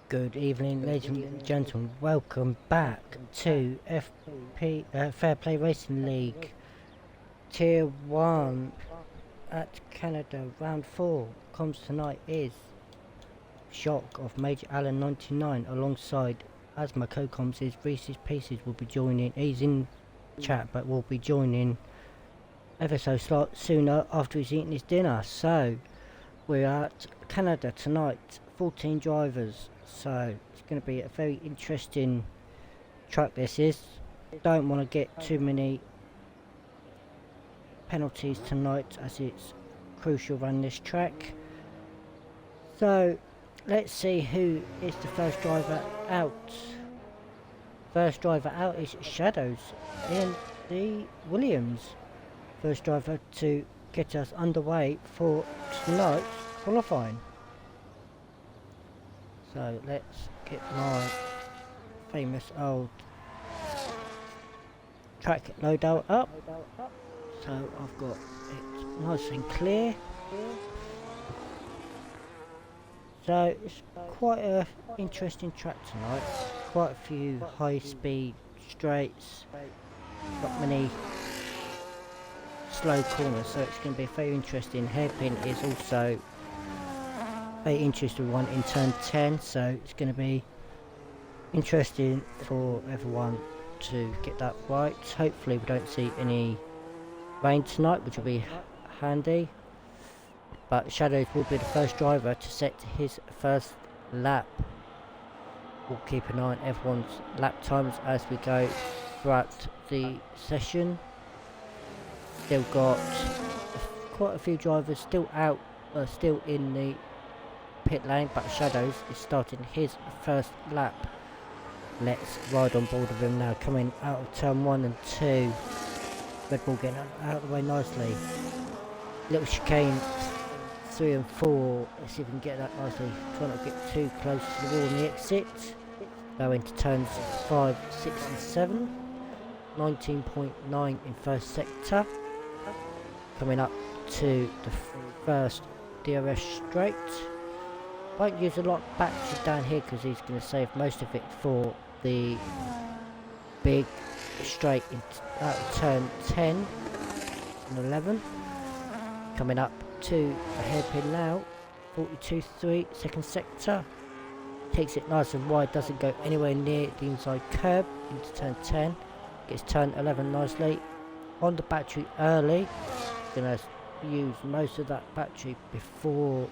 Good evening, ladies and gentlemen. Welcome back to Fair Play Racing League Tier 1 at Canada. Round 4 comes tonight is Shock of Major Allen 99 alongside, as my co-coms is, Reese's Pieces will be joining. He's in chat but will be joining ever so sooner after he's eaten his dinner. So we're at Canada tonight, 14 drivers. So it's going to be a very interesting track this is. Don't want to get too many penalties tonight as it's crucial run this track. So let's see who is the first driver out. First driver out is Shadows in the Williams. First driver to get us underway for tonight's qualifying. So let's get my famous old track loadout up. So I've got it nice and clear. So it's quite a interesting track tonight. Quite a few high speed straights, not many slow corners, so it's going to be very interesting. Hairpin is also very interesting one in turn 10, so it's going to be interesting for everyone to get that right. Hopefully we don't see any rain tonight, which will be handy, but Shadows will be the first driver to set his first lap. We'll keep an eye on everyone's lap times as we go throughout the session. Still got quite a few drivers still out, still in the pit lane, but Shadows is starting his first lap. Let's ride on board of him now, coming out of turn 1 and 2. Red Bull getting out of the way nicely. Little chicane 3 and 4. Let's see if we can get that nicely. Try not to get too close to the wall on the exit. Go into turns 5, 6 and 7. 19.9 in first sector. Coming up to the first DRS straight. Won't use a lot of battery down here because he's going to save most of it for the big straight out of turn 10 and 11. Coming up to the hairpin now, 42.3 second sector. Takes it nice and wide, doesn't go anywhere near the inside curb into turn 10. Gets turn 11 nicely. On the battery early. Going to use most of that battery before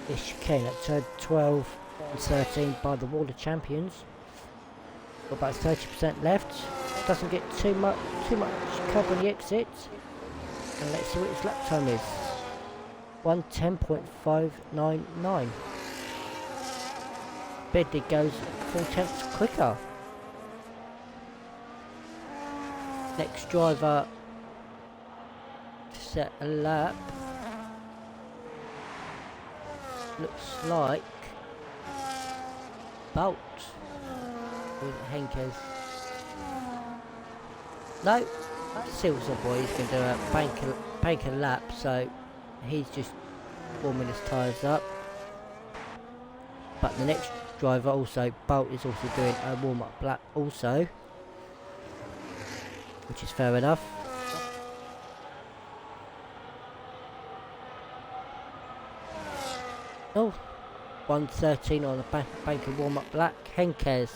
this chicane at turn 12 and 13 by the Wall of Champions. Got about 30% left. Doesn't get too much cover on the exit. And let's see what his lap time is. 1:10.599. Bedley goes 4/10 quicker. Next driver to set a lap looks like Bolt with Henkes. No, Silver Boy is going to do a bank a lap, so he's just warming his tyres up. But the next driver also, Bolt, is also doing a warm-up lap also, which is fair enough. Oh, 1:13 on the bank and warm-up lap. Henkes,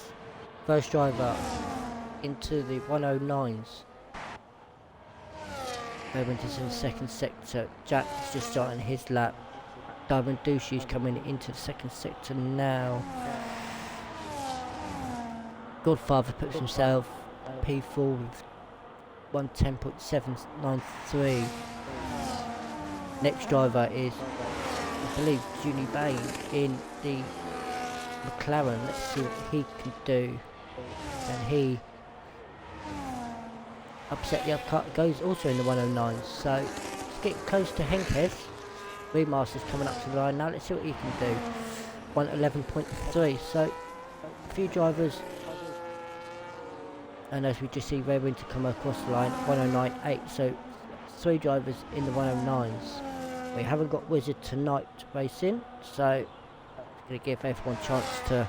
first driver into the 109s. Going into the second sector. Jack is just starting his lap. Diamond Douche coming into the second sector now. Godfather puts himself P4 with 1:10.793. Next driver is, I believe, Junie Bain in the McLaren. Let's see what he can do. And he upset the upcut, goes also in the 109s. So it's getting close to Henkes. Remaster's coming up to the line now. Let's see what he can do. 1:11.3. So a few drivers, and as we just see Red Winter come across the line, 109.8. So 3 drivers in the 109s. We haven't got Wizard tonight racing, so it's going to give everyone a chance to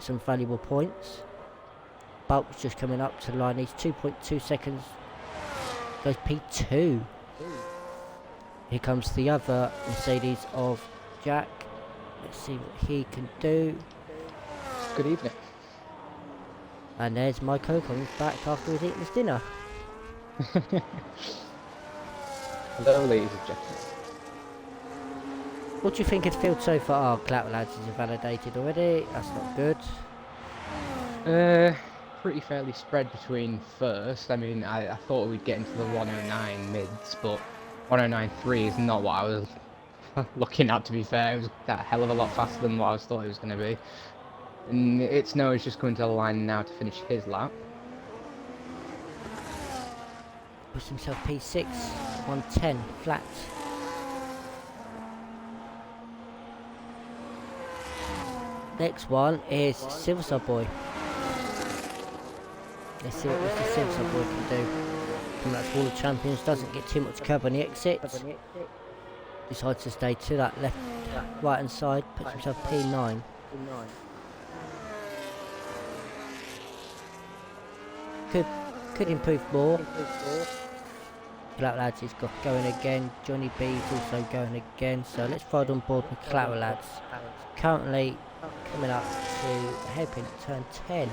some valuable points. Bulk's just coming up to the line. He's 2.2 seconds. Goes P2. Here comes the other Mercedes of Jack. Let's see what he can do. Good evening. And there's Michael coming back after he's eaten his dinner. Hello, ladies and gentlemen. What do you think of the field so far? Oh, Clapper Lads is invalidated already. That's not good. Pretty fairly spread between first. I mean, I thought we'd get into the 109 mids, but 109.3 is not what I was looking at, to be fair. It was that hell of a lot faster than what I thought it was going to be. And It's Noah's just coming to the line now to finish his lap. Puts himself P6, 110, flat. Next one is Silverside Boy. Let's see what Mr. Silverside Boy can do. Coming out to Wall of Champions, doesn't get too much cover on the exit. Decides to stay to that left, right hand side, puts himself P9. Could improve more. Clapper Lads is going again. Johnny B is also going again. So let's ride on board with Clapper Lads. Currently coming up to hairpin turn 10.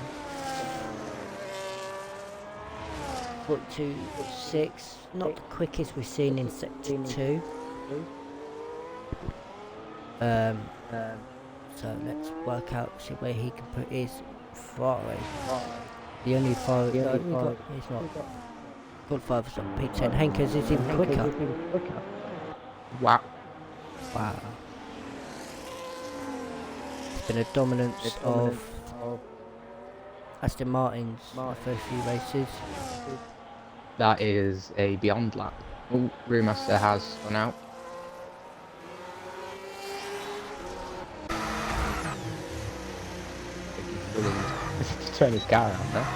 42.6. Not the quickest we've seen in sector 2. So let's work out, see where he can put his Ferrari. The only Ferrari he's not. Got 5 on P10. Henkers is even quicker. Wow. Wow. It's been a dominance of Aston Martin's the first few races. That is a beyond lap. Oh, Brewmaster has gone out. To turn his car around there.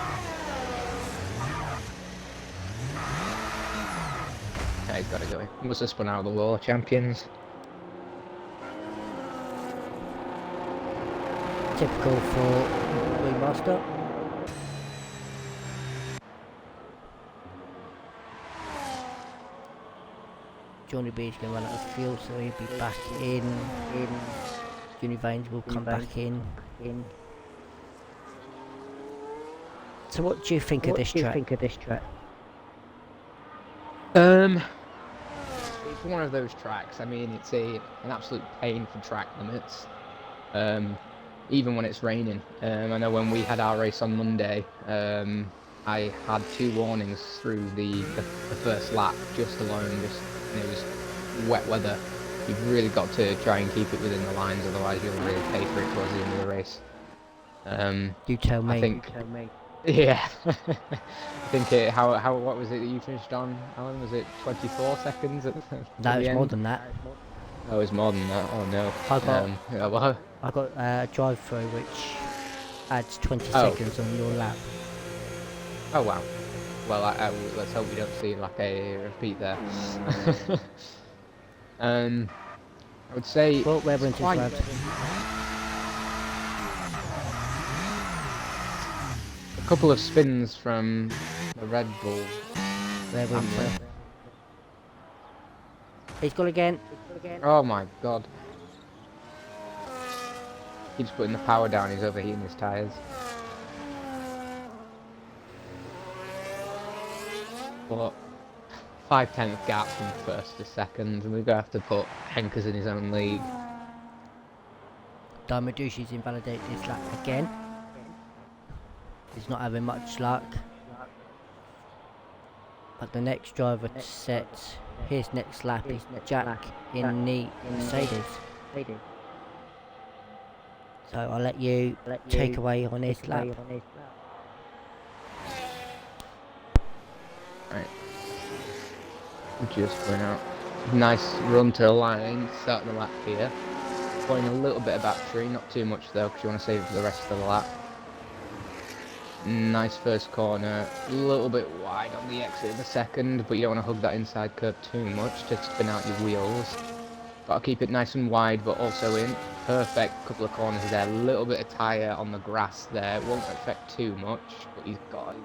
Yeah, he's got to go. He must have spun out of the World Champions. Typical for Brewmaster. Johnny B is going to run out of fuel, so he'll be back in. Junior Vanes will come back in. So what do you think of this track? It's one of those tracks. I mean, it's an absolute pain for track limits. Even when it's raining. I know when we had our race on Monday, I had 2 warnings through the first lap just alone. And it was wet weather. You've really got to try and keep it within the lines, otherwise you'll really pay for it towards the end of the race. You tell me. I think. Yeah. I think what was it that you finished on, Alan? Was it 24 seconds at No, the it's end? more than that. Oh, it's more than that. Oh no. I got a drive-through which adds 20 seconds on your lap. Oh wow. Well, let's hope we don't see like a repeat there. I would say. Well, Reverend is right. A couple of spins from the Red Bull. Reverend. He's gone again. Oh my god. Keeps putting the power down, he's overheating his tyres. But 5/10 gap from first to second, and we're going to have to put Henkers in his own league. Diamondushi's invalidated his lap again. He's not having much luck. But the next driver to set his next lap is Jack in the Mercedes. So I'll let you take away on his lap. Right. Just going out. Nice run to the line, starting the lap here. Putting a little bit of battery, not too much though, because you want to save it for the rest of the lap. Nice first corner, a little bit wide on the exit of the second, but you don't want to hug that inside curb too much to spin out your wheels. Got to keep it nice and wide, but also in. Perfect couple of corners there. A little bit of tyre on the grass there. Won't affect too much, but he's got a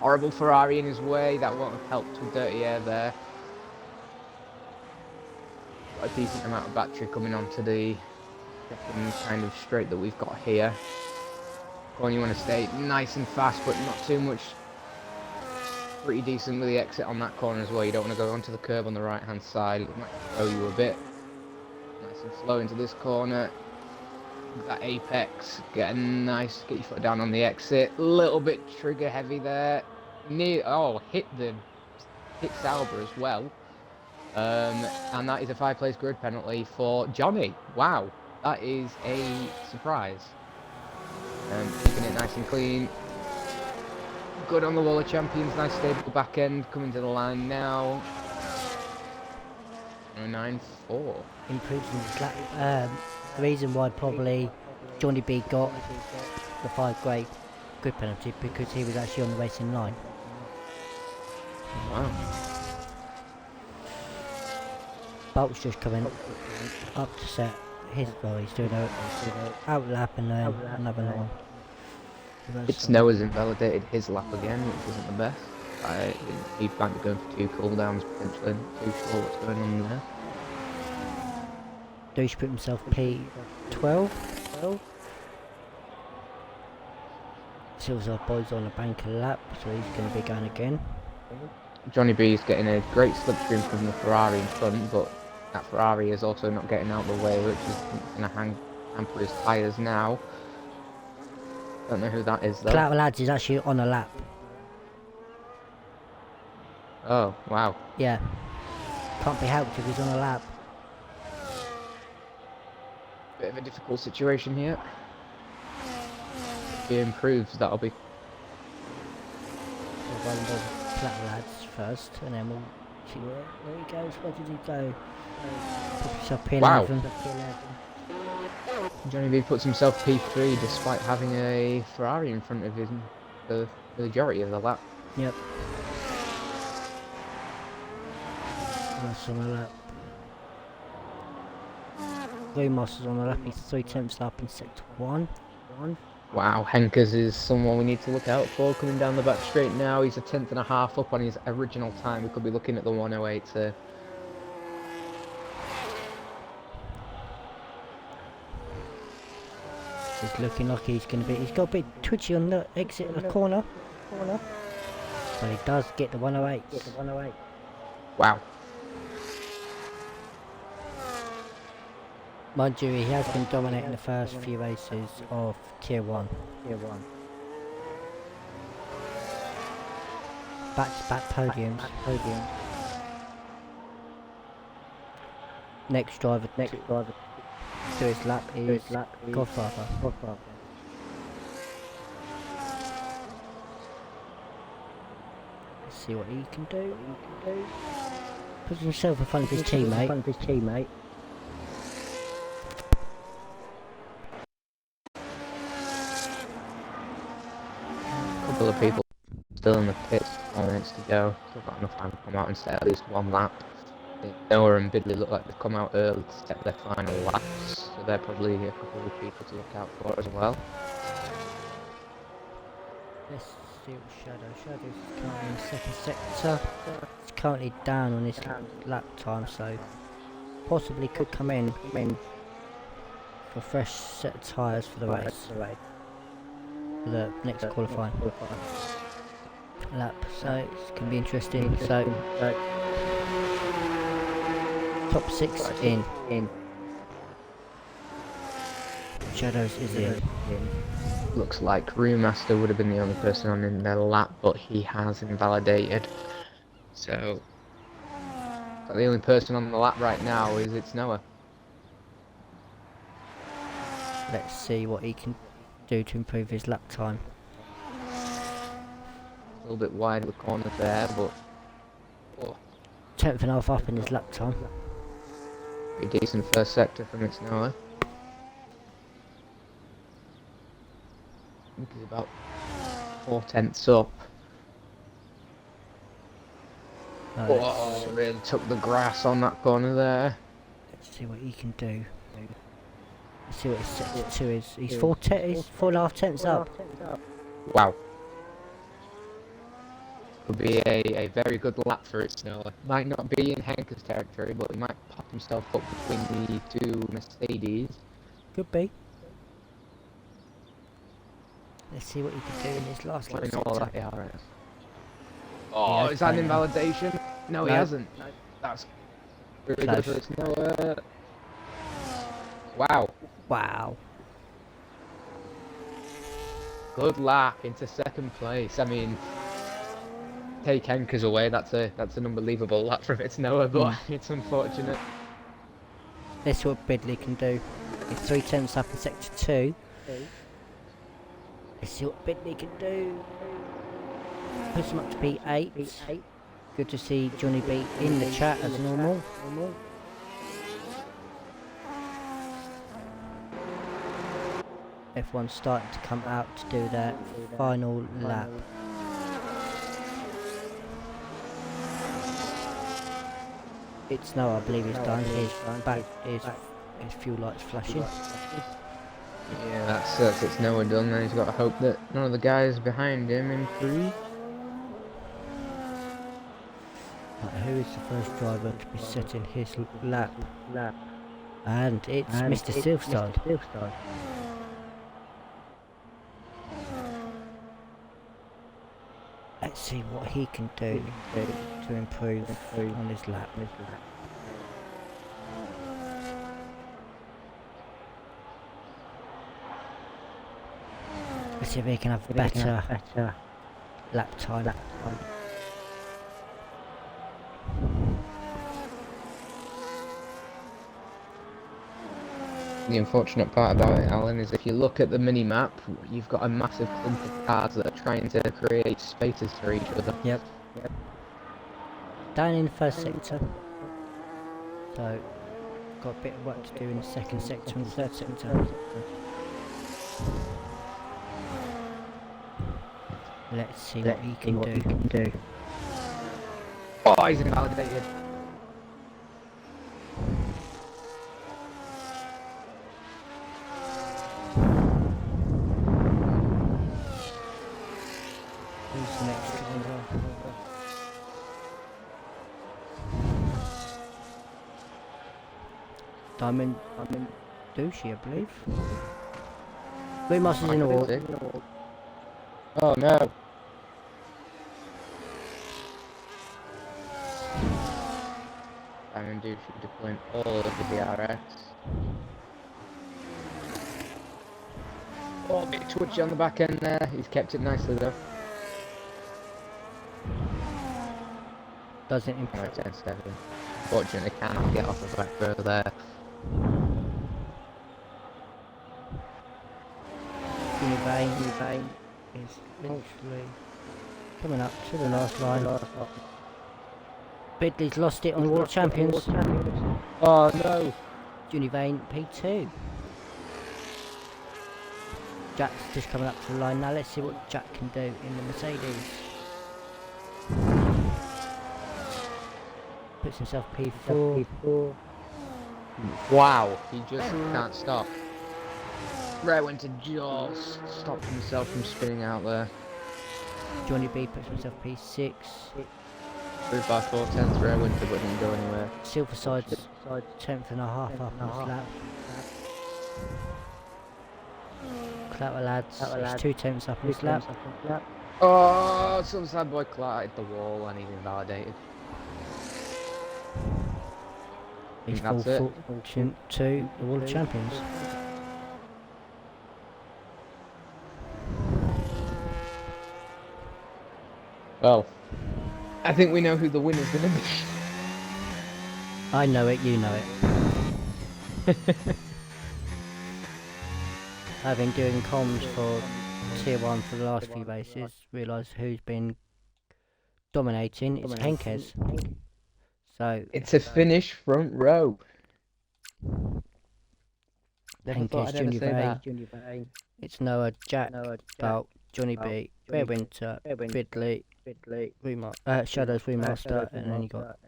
horrible Ferrari in his way. That won't have helped with dirty air there. Got a decent amount of battery coming onto the second kind of straight that we've got here. Corner, you want to stay nice and fast, but not too much. Pretty decent with the exit on that corner as well. You don't want to go onto the curb on the right hand side. It might throw you a bit. Nice and slow into this corner. That apex, get your foot down on the exit. A little bit trigger heavy there. Hit Sauber as well. And that is a 5-place grid penalty for Johnny. Wow, that is a surprise. Keeping it nice and clean. Good on the wall of champions. Nice stable back end coming to the line now. 9-4. Improves in his lap. The reason why probably Johnny B got the 5 grade grid penalty because he was actually on the racing line. Wow. Bolt's just coming up to set his, well, he's doing a out lap and then another one. It's Noah's invalidated his lap again, which isn't the best. He might be going for 2 cooldowns potentially. Not too sure what's going on there. Douche put himself P12. Sills our boys on the bank a lap, so he's going to be going again. Johnny B is getting a great slipstream from the Ferrari in front, but that Ferrari is also not getting out of the way, which is going to hamper his tyres now. Don't know who that is though. Clout Lads is actually on a lap. Oh, wow. Yeah. Can't be helped if he's on a lap. Bit of a difficult situation here. If he improves, that'll be... We'll run the Clout Lads first, and then we'll see where he goes. Where did he go? Put himself P11. Wow. Johnny B puts himself P3 despite having a Ferrari in front of him for the majority of the lap. Yep. That's on the lap. Master's on the lap, he's 3/10 up in sector 1. Wow, Henkers is someone we need to look out for coming down the back straight now. He's a 10.5 up on his original time. We could be looking at the 108 here. He's looking like he's going to be... He's got a bit twitchy on the exit of the corner. But he does get the 108. Wow. Mind you, he has been dominating the first few races of Tier 1. Back-to-back podiums. Next driver to his lap is Godfather. Let's see what he can do. Puts himself in front of his teammate. Couple of people still in the pits, 4 minutes to go. Still got enough time to come out and set at least 1 lap. Noah and Bidley look like they've come out early to set their final laps, so they're probably a couple of people to look out for as well. Let's see what Shadow's currently in second sector. He's currently down on his lap time, so possibly could come in for a fresh set of tyres for the race. For the next qualifying lap, so it's going to be interesting. So top 6 in. Shadows is in. Looks like Brewmaster would have been the only person on in their lap, but he has invalidated. So the only person on the lap right now is Noah. Let's see what he can do to improve his lap time. A little bit wide of the corner there, but 10.5 up in his lap time. pretty decent first sector from it's Noah. I think he's about 4/10 up. Really took the grass on that corner there. See what he can do. Let's see what his sector 2 is. He's 4.5 tenths up. Wow. Could be a very good lap for it, Snow. Might not be in Henker's territory, but he might pop himself up between the two Mercedes. Could be. Let's see what he can do in his last lap sector. Oh, is that an invalidation? No, he hasn't. That's really good for Snow. Wow. Wow. Good lap into second place. I mean, take Henkers away, that's an unbelievable lap from it, Noah, but it's unfortunate. Let's see what Bidley can do. He's 3 tenths up in sector 2. Let's see what Bidley can do. Push him up to P8. Good to see Johnny B in the chat as normal. Everyone's starting to come out to do their final lap. It's no, I believe he's done. His back is his fuel light's flashing. Yeah, that's it's Noah done. Then he's got to hope that none of the guys behind him improve. Right, who is the first driver to be setting his lap? And it's Mr. Silverstone. Let's see what he can do to improve on his lap. Let's see if he can have better lap time. The unfortunate part about it, Alan, is if you look at the mini-map, you've got a massive clump of cars that are trying to create spaces for each other. Yep. Down in the first sector. So, got a bit of work to do in the second sector and the third sector. Let's see what he can do. Oh, he's invalidated. Who's the next driver? Diamond Douchey, I believe. Blue Master's in the wall. Oh no. Diamond Douche deploying all of the DRS. Oh, a bit twitchy on the back end there. He's kept it nicely though. Doesn't improve. Oh, 10-7. Fortunately, cannot get off the back row there. Univane is literally coming up to the last line. Bidley's lost it on the World Champions. Oh no! Univane P2. Jack's just coming up to the line now. Let's see what Jack can do in the Mercedes. Puts himself P4. Wow, he just can't stop. Rare went to just stop himself from spinning out there. Johnny B puts himself P6. 3 by 4 tenths, Rare Winter, but didn't go anywhere. Silverside's 10th and a half up on his lap. Clapper lads, he's 2 tenths up on his lap. Oh, some sad boy clattered the wall and he's invalidated. He's full fortune to the World Champions. Well, I think we know who the winner's going to be. I know it, you know it. I've been doing comms for Tier 1 for the last few races, realised who's been dominating, it's Henkes. So it's a Finnish front row. Henkes, Junior Bay, it's Noah, Jack, Belt, Johnny B, Rare Winter, Bidley, Shadows Remaster, and then you got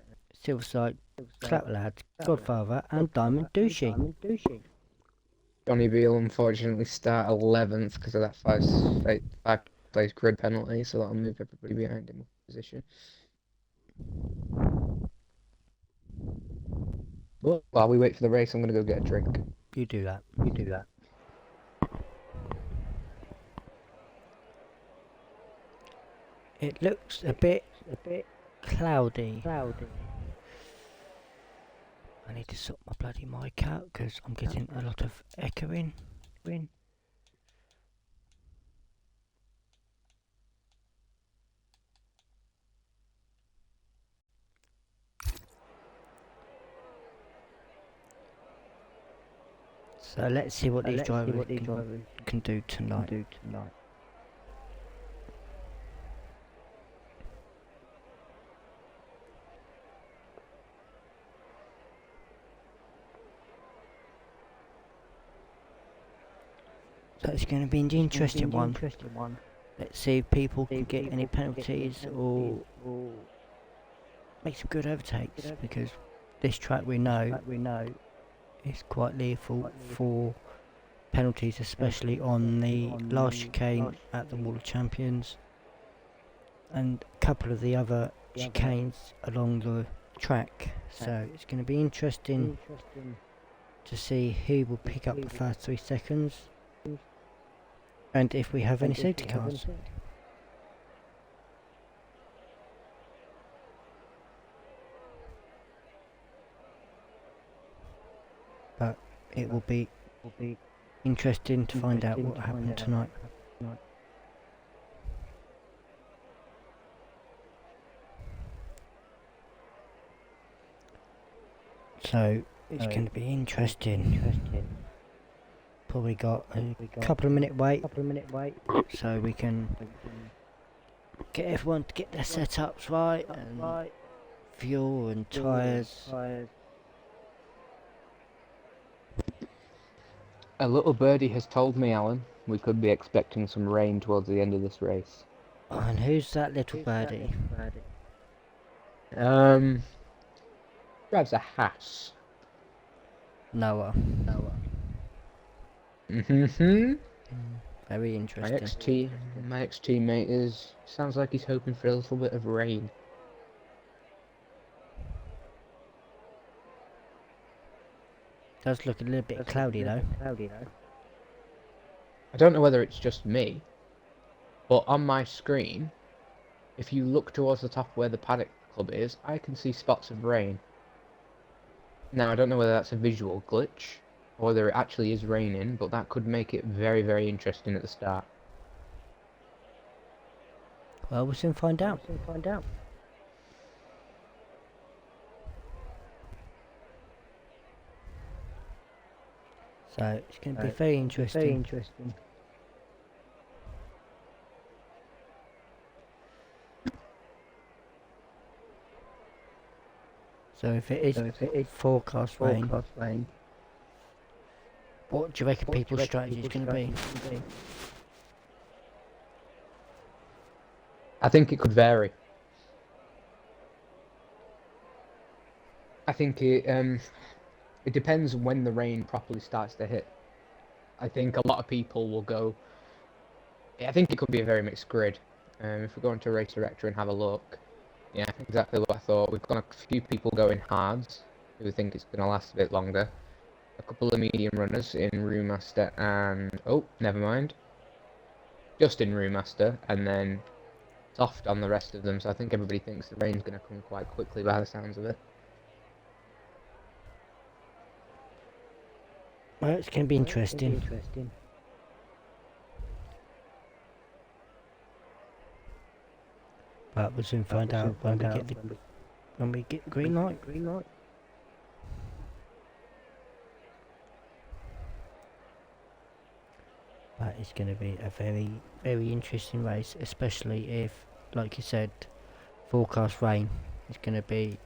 Silverside, Clap Lad, Godfather, and Diamond Douchey. Johnny Beale unfortunately start 11th because of that five place grid penalty, so that'll move everybody behind him position. But while we wait for the race, I'm going to go get a drink. You do that. It looks a bit cloudy. I need to sort my bloody mic out because I'm getting a lot of echoing. So let's see what these drivers can do tonight. So it's going to be an interesting one. Let's see if people can get any penalties or make some good overtakes, because this track we know is quite lethal for penalties, especially on the last chicane at the Wall of Champions and a couple of the other chicanes along the track. So it's going to be interesting to see who will pick up the first 3 seconds and if we have any safety cars. But it will be interesting to find out what happened tonight. So it's going to be interesting. Probably got a couple of minute wait, so we can get everyone to get their setups right, and fuel and tyres. A little birdie has told me, Alan, we could be expecting some rain towards the end of this race. Oh, and who's that little birdie? Drives a Haas. Noah. Very interesting. My ex-teammate sounds like he's hoping for a little bit of rain. Does look a little bit cloudy though. I don't know whether it's just me, but on my screen, if you look towards the top where the paddock club is, I can see spots of rain. Now, I don't know whether that's a visual glitch, or whether it actually is raining, but that could make it very, very interesting at the start. Well, we'll soon find out. So it's going to be very interesting. So if it is forecast rain, what do you reckon people's strategy is going to be? I think it could vary. I think it depends when the rain properly starts to hit. I think a lot of people will go. I think it could be a very mixed grid. If we go into Race Director and have a look, yeah, exactly what I thought. We've got a few people going hards who think it's going to last a bit longer. A couple of medium runners in Brewmaster and never mind, just in Brewmaster, and then soft on the rest of them. So I think everybody thinks the rain's going to come quite quickly by the sounds of it. Well, it's going to be interesting. But we'll soon find out when we get the green light. But it's going to be a very, very interesting race, especially if, like you said, forecast rain is going to be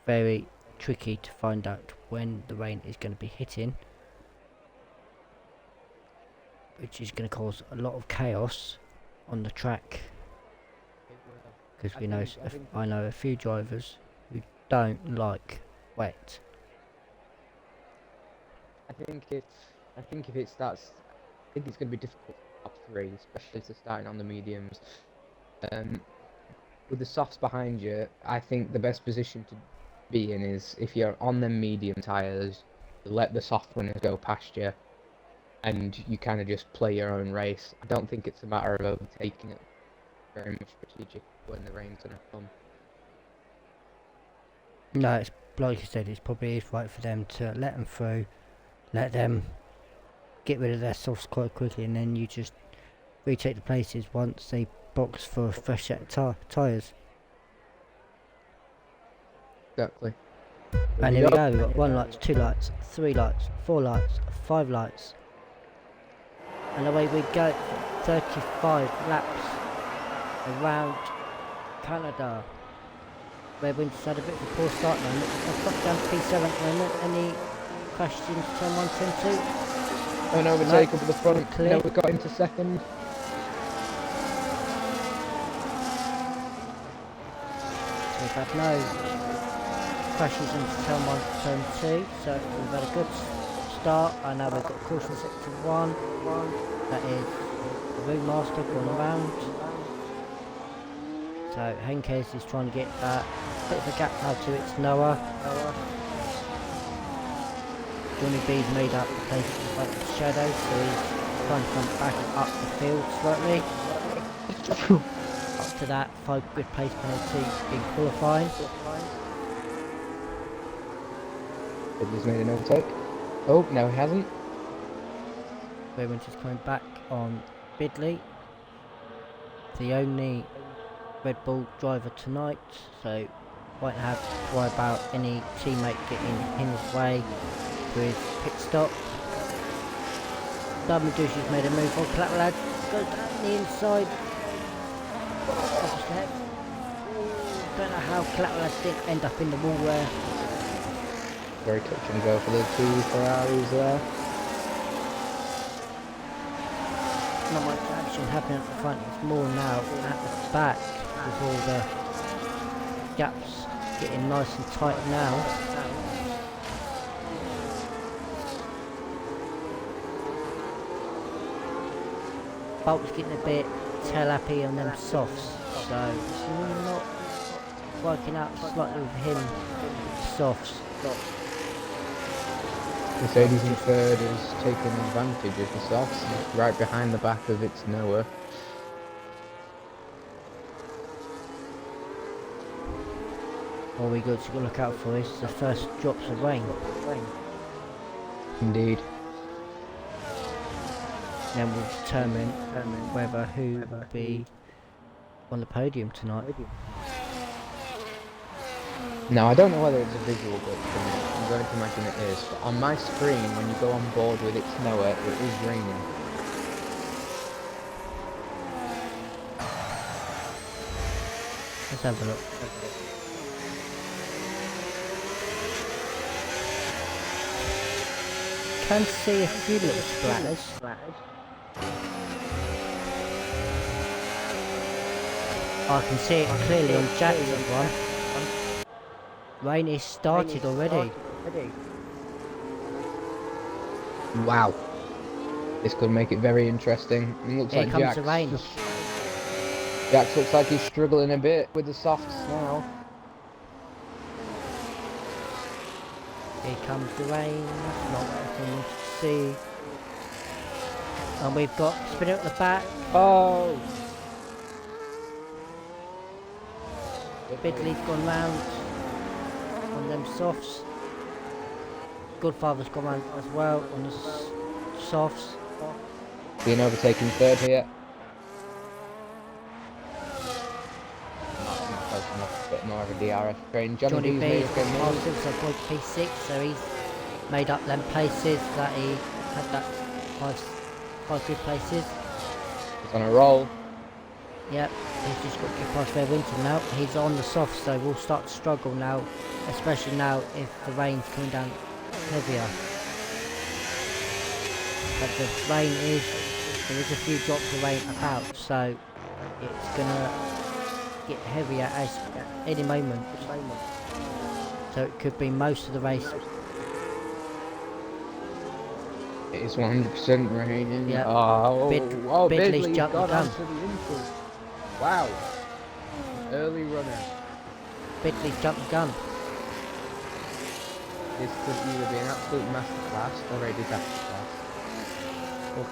very tricky to find out when the rain is going to be hitting, which is going to cause a lot of chaos on the track, because I know a few drivers who don't like wet. I think if it starts, I think it's going to be difficult for top three, especially if they're starting on the mediums. Um, with the softs behind you, I think the best position to be in is if you're on the medium tyres, let the soft runners go past you, and you kind of just play your own race. I don't think it's a matter of overtaking it. Very much strategic when the rain's going to come. No, it's like you said, it's probably is right for them to let them through, let them get rid of their softs quite quickly, and then you just retake the places once they box for a fresh set of tyres. Exactly. And here we go, we've got 1 light, 2 lights, 3 lights, 4 lights, 5 lights. And away we go, 35 laps around Canada. Where Winter's had a bit of a poor start now. I've got down to P7 at the moment. Any questions, turn 1, turn 2? An overtake up at the front. Clear. No, we got into second. So we've had no crashes into turn 1, turn 2. So we've had a good start. I know we've got caution sector 1. That is the Room Master going around. So Henkes is trying to get that bit of a gap now to its Noah. Johnny B's made up the place like the shadow, so he's trying to come back up the field slightly. Up to that 5 grid pace penalty in qualifying. He's made an overtake. Oh, no, he hasn't. Winter's coming back on Bidley, the only Red Bull driver tonight, so won't have to worry about any teammate getting in his way for his pit stop. Dumbledushi's made a move on Clapperlad, goes down the inside. Off step. Don't know how Clapperlad didn't end up in the wall there. Very touch and go for the 2 Ferraris there. Not much action happening at the front, it's more now at the back with all the gaps getting nice and tight now. Bolt's getting a bit tail happy on them softs, so it's not working out slightly with him with the softs. Mercedes in third is taking advantage of the softs, right behind the back of its Noah. All we got to look out for is the first drops of rain. Indeed. Then we'll determine whether who will be on the podium tonight. Now, I don't know whether it's a visual glitch, I'm going to imagine it is, but on my screen, when you go on board with its Noah, it is raining. Let's have a look. Can see a few little splatters. I can see it clearly on Jackson's one. Rain is started already. Wow. This could make it very interesting. It looks Here like comes the rain. Jax looks like he's struggling a bit with the softs now. Here comes the rain. That's not what I wanted to see. And we've got spinner at the back. Oh! Bidley's gone round on them softs. Godfather's gone round as well on the softs. Being overtaken third here. Not close enough, a bit more of a DRS train. Johnny B's B made has a got good move. positive, so point P6, so he's made up them places that he had that five good places. He's on a roll. Yep, he's just got to get past their winter now. He's on the soft, so we'll start to struggle now, especially now if the rain's coming down heavier. But the rain there is a few drops of rain about, so it's gonna get heavier as any moment. So it could be most of the race. It is 100% raining. Yeah. Oh, Bidley's Bidley's jumped the got gun. onto the inters. Wow. Early runner. Bidley's jumped the gun. This could either be an absolute masterclass or a disaster class.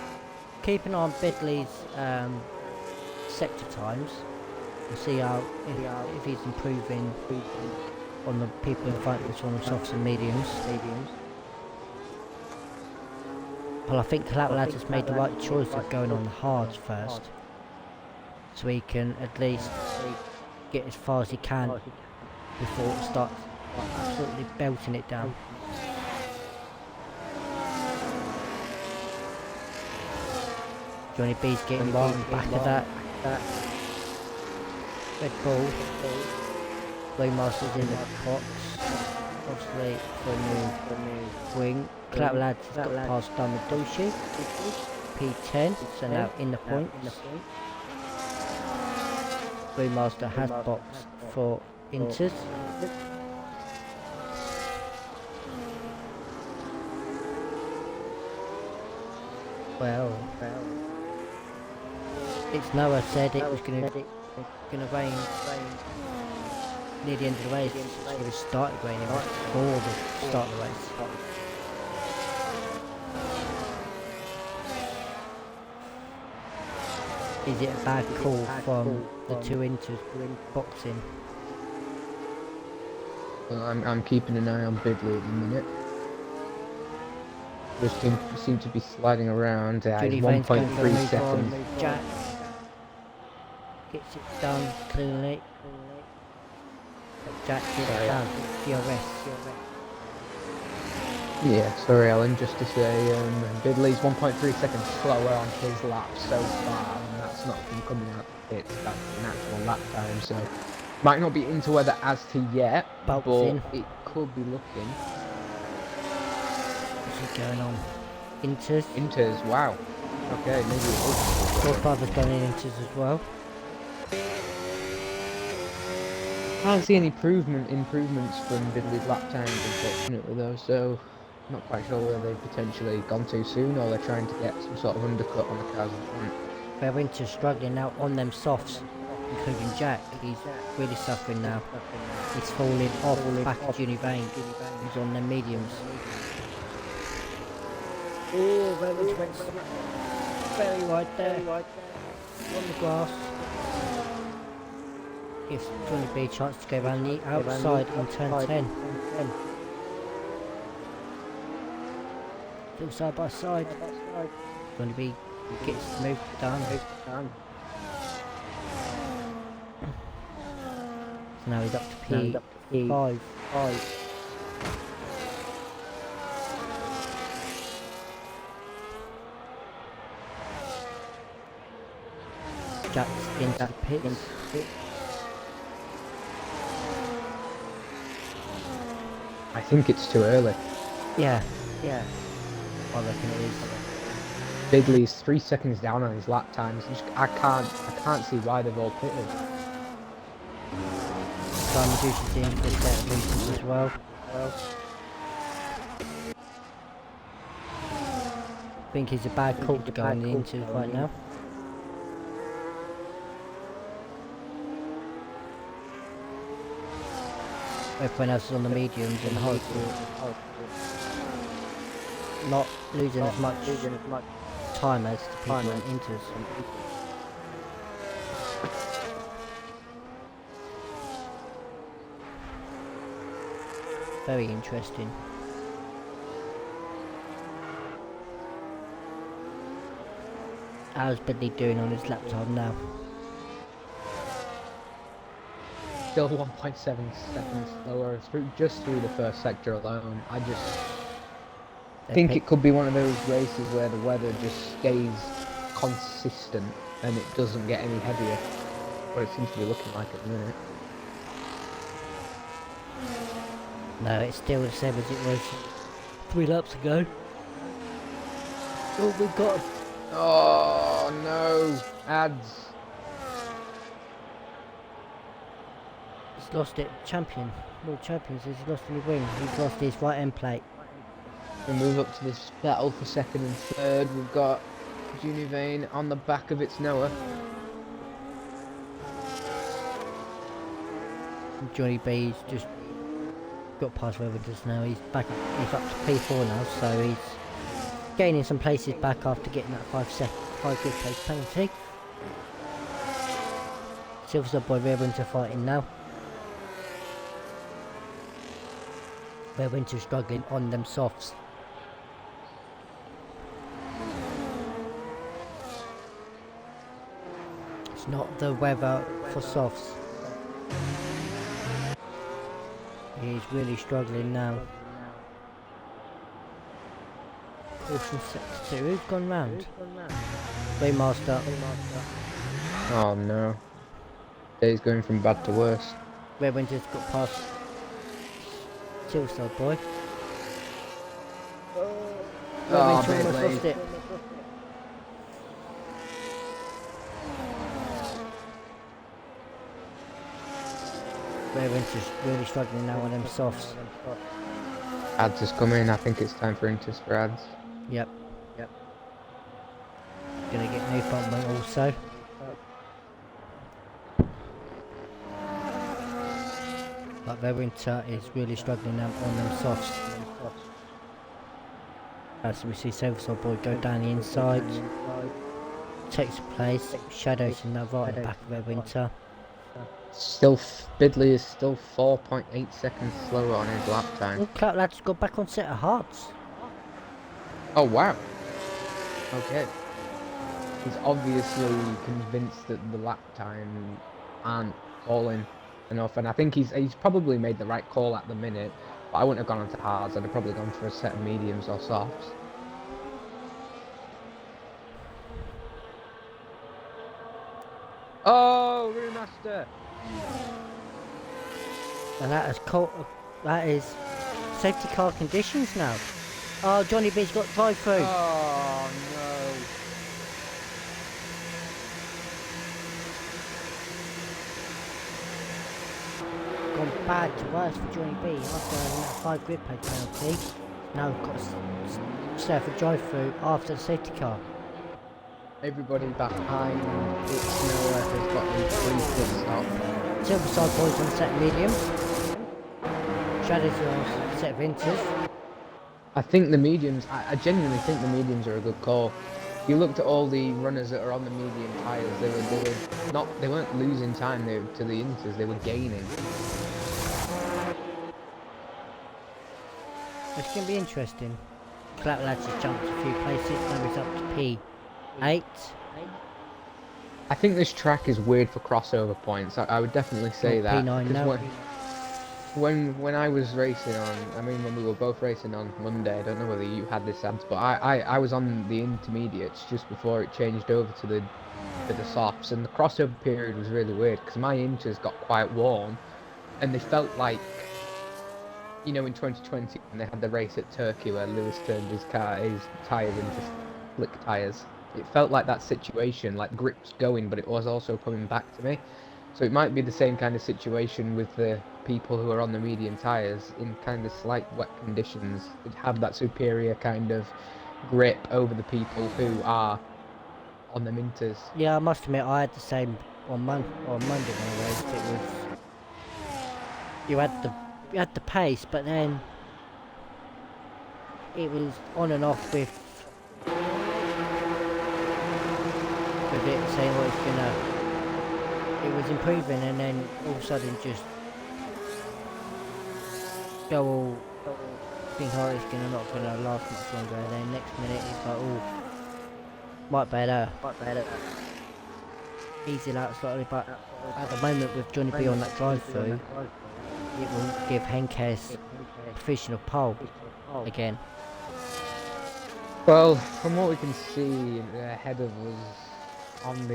Keep an eye on Bidley's sector times and see how if he's improving on the people in front, which on the softs and mediums. Well, I think Collateral has made the right choice of going on the hards first, so he can at least get as far as he can before it starts absolutely belting it down. Johnny B's getting right on the back of that. Red Bull. Waymaster's in the box. Obviously for a new wing. Clap Lads has got past Damadushi. P10, so now in the points. Waymaster has boxed for Inters. Well, it's Noah said it was going to rain near the end of the race. It's going to start raining before the start of the race. Is it a bad call from the two Inters boxing? Well, I'm keeping an eye on Bidley at the minute. Just seem to be sliding around. Judy 1.3 seconds. Jack gets it done cleanly. Jack gets it done. DRS. Yeah, sorry Alan, just to say, Bidley's 1.3 seconds slower on his lap so far, and that's not from coming out the pits, that's an actual lap time, so might not be into weather as to yet, but it could be looking. What's going on? Inters, wow. Okay, maybe it is. Four father's gone in Inters as well. I can't see any improvements from Bidley's lap times, unfortunately, though, so not quite sure whether they've potentially gone too soon or they're trying to get some sort of undercut on the cars in front. They're Inters struggling now on them softs, including Jack. He's really suffering now. He's falling off the back of Juni Vane. He's on them mediums. Oh, very wide there. On the grass. Gives Johnny B a chance to go around the outside in turn 10. Still side by side. Johnny B gets moved down. So now he's up to P5. Jack's into the pits. I think it's too early. Yeah. I reckon it is. Bidley's 3 seconds down on his lap times. I can't see why they've all pitted. Damadusi's in for a set of Inters as well. I think it's a bad call to go on the Inters right now. Everyone else is on the mediums and hard. Not losing as much time as the people on Inters. Very interesting. How's Bidley doing on his lap time now? Still 1.7 seconds slower just through the first sector alone. I just think it could be one of those races where the weather just stays consistent and it doesn't get any heavier. What it seems to be looking like at the minute. No, it's still the same as it was 3 laps ago. Oh, we've got... Oh no! Ads! He's lost it. Champion. World champions. He's lost any wing. He's lost his right end plate. We move up to this battle for second and third. We've got Junivane on the back of its Noah. Johnny B's just got past Rivers now. He's back. He's up to P4 now, so he's gaining some places back after getting that 5 good place penalty. Silver Boy Red Winter fighting now. Red Winter struggling on them softs. It's not the weather for softs. He's really struggling now. Caution set 2. Who's gone round? Waymaster. Oh no. He's going from bad to worse. Red Winter's got past Silver Boy. Oh, Red Winter almost lost it. Red Winter's really struggling now on them softs. Ads is coming. I think it's time for Intus for ads. Yep. Gonna get new front wing also. But Red Winter is really struggling now on them softs. As we see Silver Boy go down the inside. Takes place. Shadows in the right at the back of Red Winter. Still, Bidley is still 4.8 seconds slower on his lap time. Oh, Clout Lad's got back on set of hearts. Oh wow. Okay. He's obviously convinced that the lap time aren't falling enough, and I think he's probably made the right call at the minute. But I wouldn't have gone onto hards. I'd have probably gone for a set of mediums or softs. Oh, remaster. And that is safety car conditions now. Oh, Johnny B's got drive through. Oh no. Gone bad to worse for Johnny B after having that 5 grid peg penalty. Now we've got a set for drive through after the safety car. Everybody behind it's Noah has got a 3 pit stop. Silver Side Boys on set of mediums. Shadows are on set of inters. I think the mediums, I genuinely think the mediums are a good call. If you looked at all the runners that are on the medium tyres, they weren't losing time to the inters, they were gaining. It's going to be interesting. Clout Lads has jumped a few places, now he's up to P8. I think this track is weird for crossover points. I would definitely say that. P9 now. When I was racing on, I mean when we were both racing on Monday, I don't know whether you had this ads, but I was on the intermediates just before it changed over to the softs, and the crossover period was really weird because my inters got quite warm, and they felt like, you know, in 2020 when they had the race at Turkey where Lewis turned his tyres into slick tyres. It felt like that situation, like grips going, but it was also coming back to me. So it might be the same kind of situation with the people who are on the medium tyres in kind of slight wet conditions. Would have that superior kind of grip over the people who are on the minters. Yeah, I must admit I had the same on Monday when I raced. It was you had the pace, but then it was on and off with it saying what it's gonna. It was improving, and then all of a sudden just go all think, oh, it's not gonna last much longer, and then next minute it's like, oh, might better. Easy out slightly, but at the moment with Johnny B on that drive through, it will give Henkes provisional pole again. Well, from what we can see ahead of us on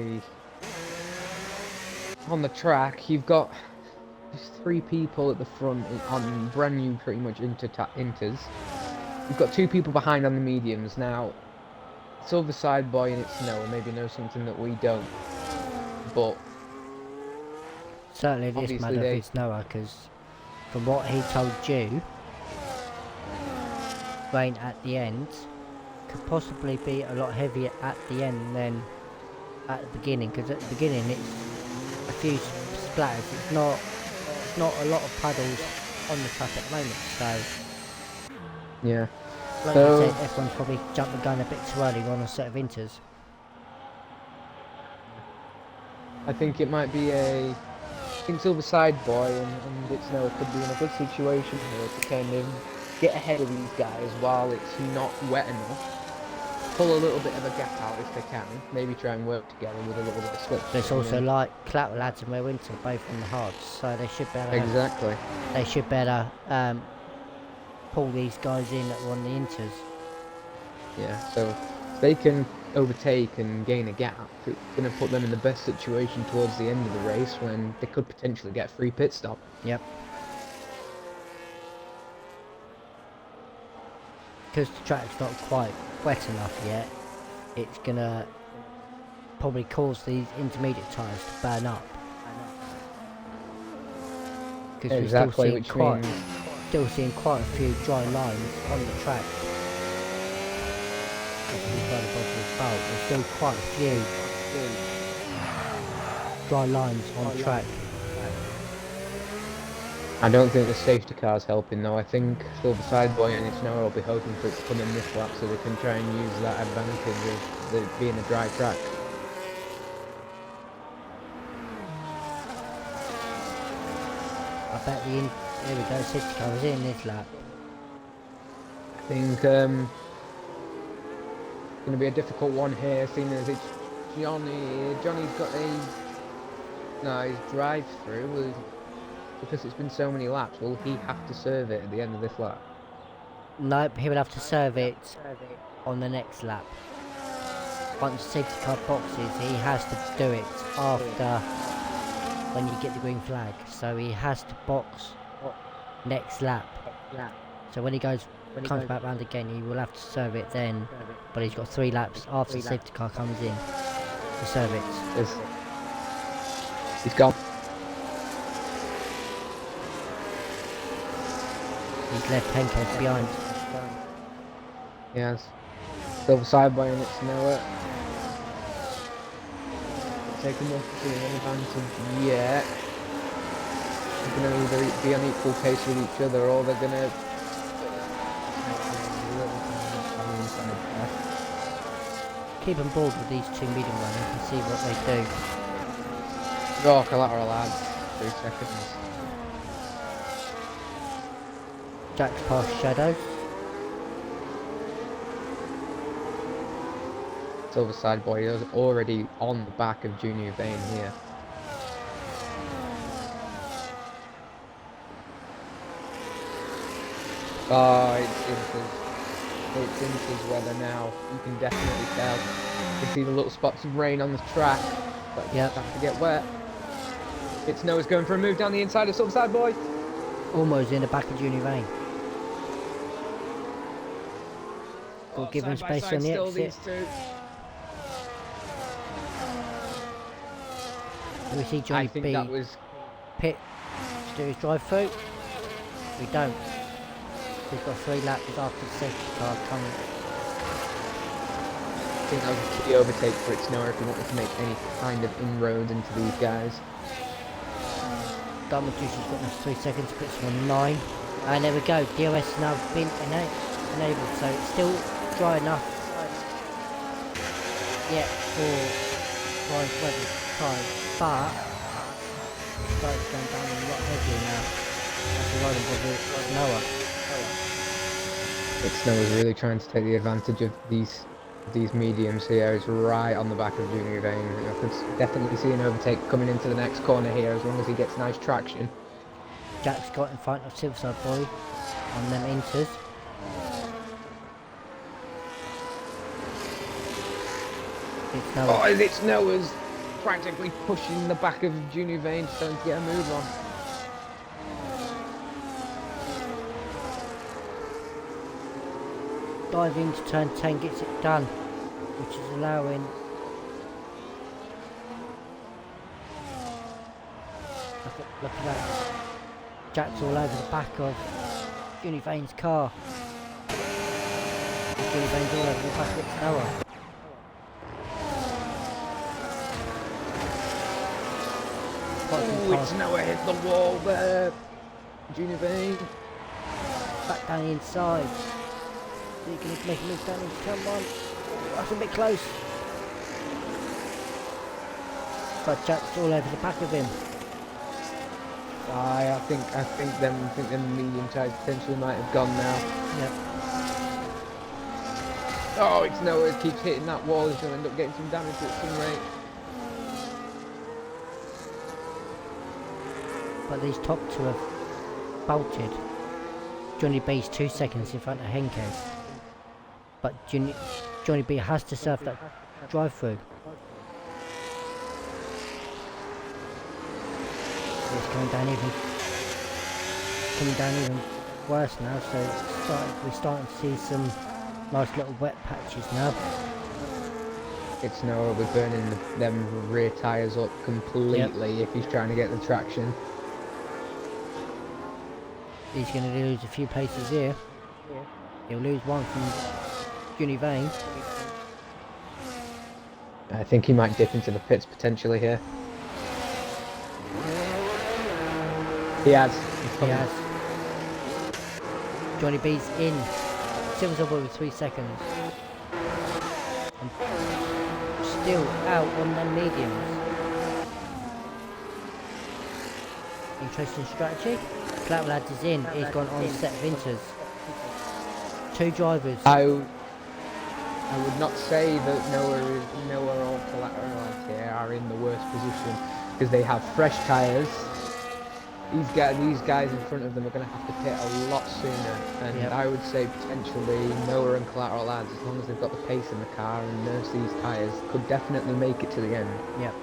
the track, you've got just 3 people at the front on brand new pretty much inters. You've got 2 people behind on the mediums. Now Silver Side Boy and its Noah maybe know something that we don't, but Certainly this Obviously matter they- is Noah, because from what he told you, rain at the end could possibly be a lot heavier at the end than at the beginning, because at the beginning it's a few splatters, it's not a lot of puddles on the track at the moment, so Yeah. like So- you said, everyone's probably jumped the gun a bit too early on a set of inters. I think it might be I think Silverside Boy and It's Noah could be in a good situation here to kind of get ahead of these guys while it's not wet enough. Pull a little bit of a gap out if they can. Maybe try and work together with a little bit of slip. But it's also like Clout Lads and Where Winter both on the hards, so they should better Exactly. pull these guys in that won the inters. Yeah, so if they can overtake and gain a gap, it's going to put them in the best situation towards the end of the race when they could potentially get a free pit stop. Yep. Because the track's not quite wet enough yet, it's gonna probably cause these intermediate tyres to burn up. Because Exactly, which means still seeing quite a few dry lines on the track. There's still quite a few dry lines on the track. I don't think the safety car's helping though. I think Silverside Boy and It's Noah will be hoping for it to come in this lap so they can try and use that advantage of it being a dry track. I bet here we go, safety car is in this lap. I think it's going to be a difficult one here, seeing as it's Johnny. Johnny's got his drive-through. Because it's been so many laps, will he have to serve it at the end of this lap? Nope, he will have to serve it on the next lap. Once the safety car boxes, he has to do it after when you get the green flag. So he has to box next lap. So when he comes back round again, he will have to serve it then. But he's got 3 laps after the safety car comes in to serve it. He's gone. He's left Henko behind. Yes. Silverside Boy and It's Noah. Taking the advantage yet. They're going to either be on equal pace with each other or they're going to... Keep on board with these 2 medium runners and see what they do. Oh, collateral lads. 3 seconds. Jack's past Shadow. Silverside Boy is already on the back of Junior Vane here. Oh, it's into weather now. You can definitely tell. You can see the little spots of rain on the track. But Yep. starting to get wet. It's Noah's going for a move down the inside of Silverside Boy. Almost in the back of Junior Vane. Got give him space on the exit. We see Johnny I think B that was... pit to do his drive through. We don't. We've got 3 laps after the safety car coming. I think that was a key overtake for It's Noah if he wanted to make any kind of inroads into these guys. Diamond Juice has got another 3 seconds, puts him on 9. And there we go, DOS has now been enabled, so it's still dry enough yet for dry weather time, but the star's going down a lot heavier now. That's the riding with Noah. It's Noah's really trying to take the advantage of these mediums here. It's right on the back of Junior Vane. I could definitely see an overtake coming into the next corner here as long as he gets nice traction. Jack's got in front of Silverside Boy on them inters. It's Noah. Oh, It's Noah's practically pushing the back of Junior Vane, starting to get a move on. Diving to turn 10 gets it done, which is allowing, I Look at that. Jack's all over the back of Univane's car. Univane's all over the back of its Noah. Oh, it's Noah hit the wall there. Univane. Back down the inside. So you can make a move down into turn one. That's a bit close. But Jack's all over the back of him. I think them medium tyres potentially might have gone now. Yep. Oh, it's Noah. It keeps hitting that wall. He's going to end up getting some damage at some rate. But these top two have bolted. Johnny B's 2 seconds in front of Henkes. But Johnny B has to serve that drive through. It's coming down even worse now, so we're starting to see some nice little wet patches now. It's Noah. We're burning them rear tyres up completely if he's trying to get the traction. He's going to lose a few places here. He'll lose one from Univane. I think he might dip into the pits potentially here. He has. He has. Johnny B's in. Silver's over with 3 seconds. And still out on the mediums. Interesting strategy. Clap Lads is in. He's gone on set of inters. 2 drivers. I would not say that Noah or Collateral here are in the worst position because they have fresh tyres. These guys in front of them are going to have to pit a lot sooner, and I would say potentially Noah and Collateral Lads, as long as they've got the pace in the car and nurse these tyres, could definitely make it to the end. Yep.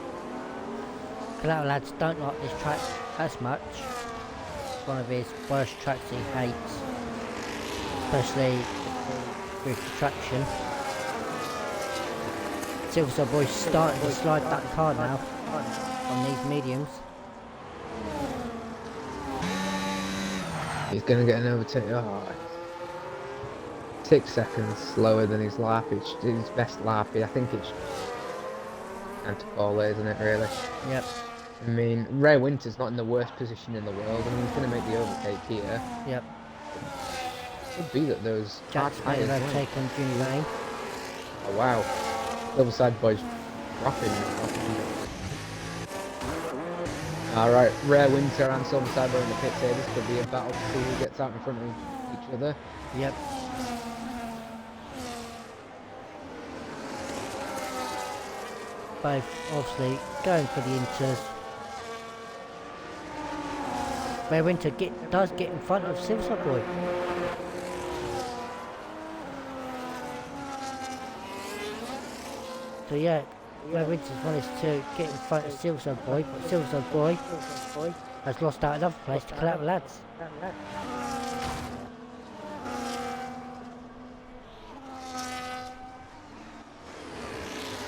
Collateral Lads don't like this track as much. It's one of his worst tracks he hates, especially with the traction. Silver Boy's starting to slide that car now on these mediums. He's going to get an overtake. Oh, 6 seconds slower than his lap. It's his best lap. I think it's anti-fall, isn't it, really? Yep. I mean, Ray Winter's not in the worst position in the world. I mean, he's going to make the overtake here. Yep. Could be that those Jack's made an overtake on Junior Lane. Oh, wow. The other side boys dropping. Alright, Rare Winter and Silver Side in the pits here. This could be a battle to see who gets out in front of each other. Yep. Both obviously going for the inters. Rare Winter does get in front of Silver Boy. So yeah, Rare Winter's managed to get in front of Silver Boy, but Silver Boy has lost out another place to Collateral Lads.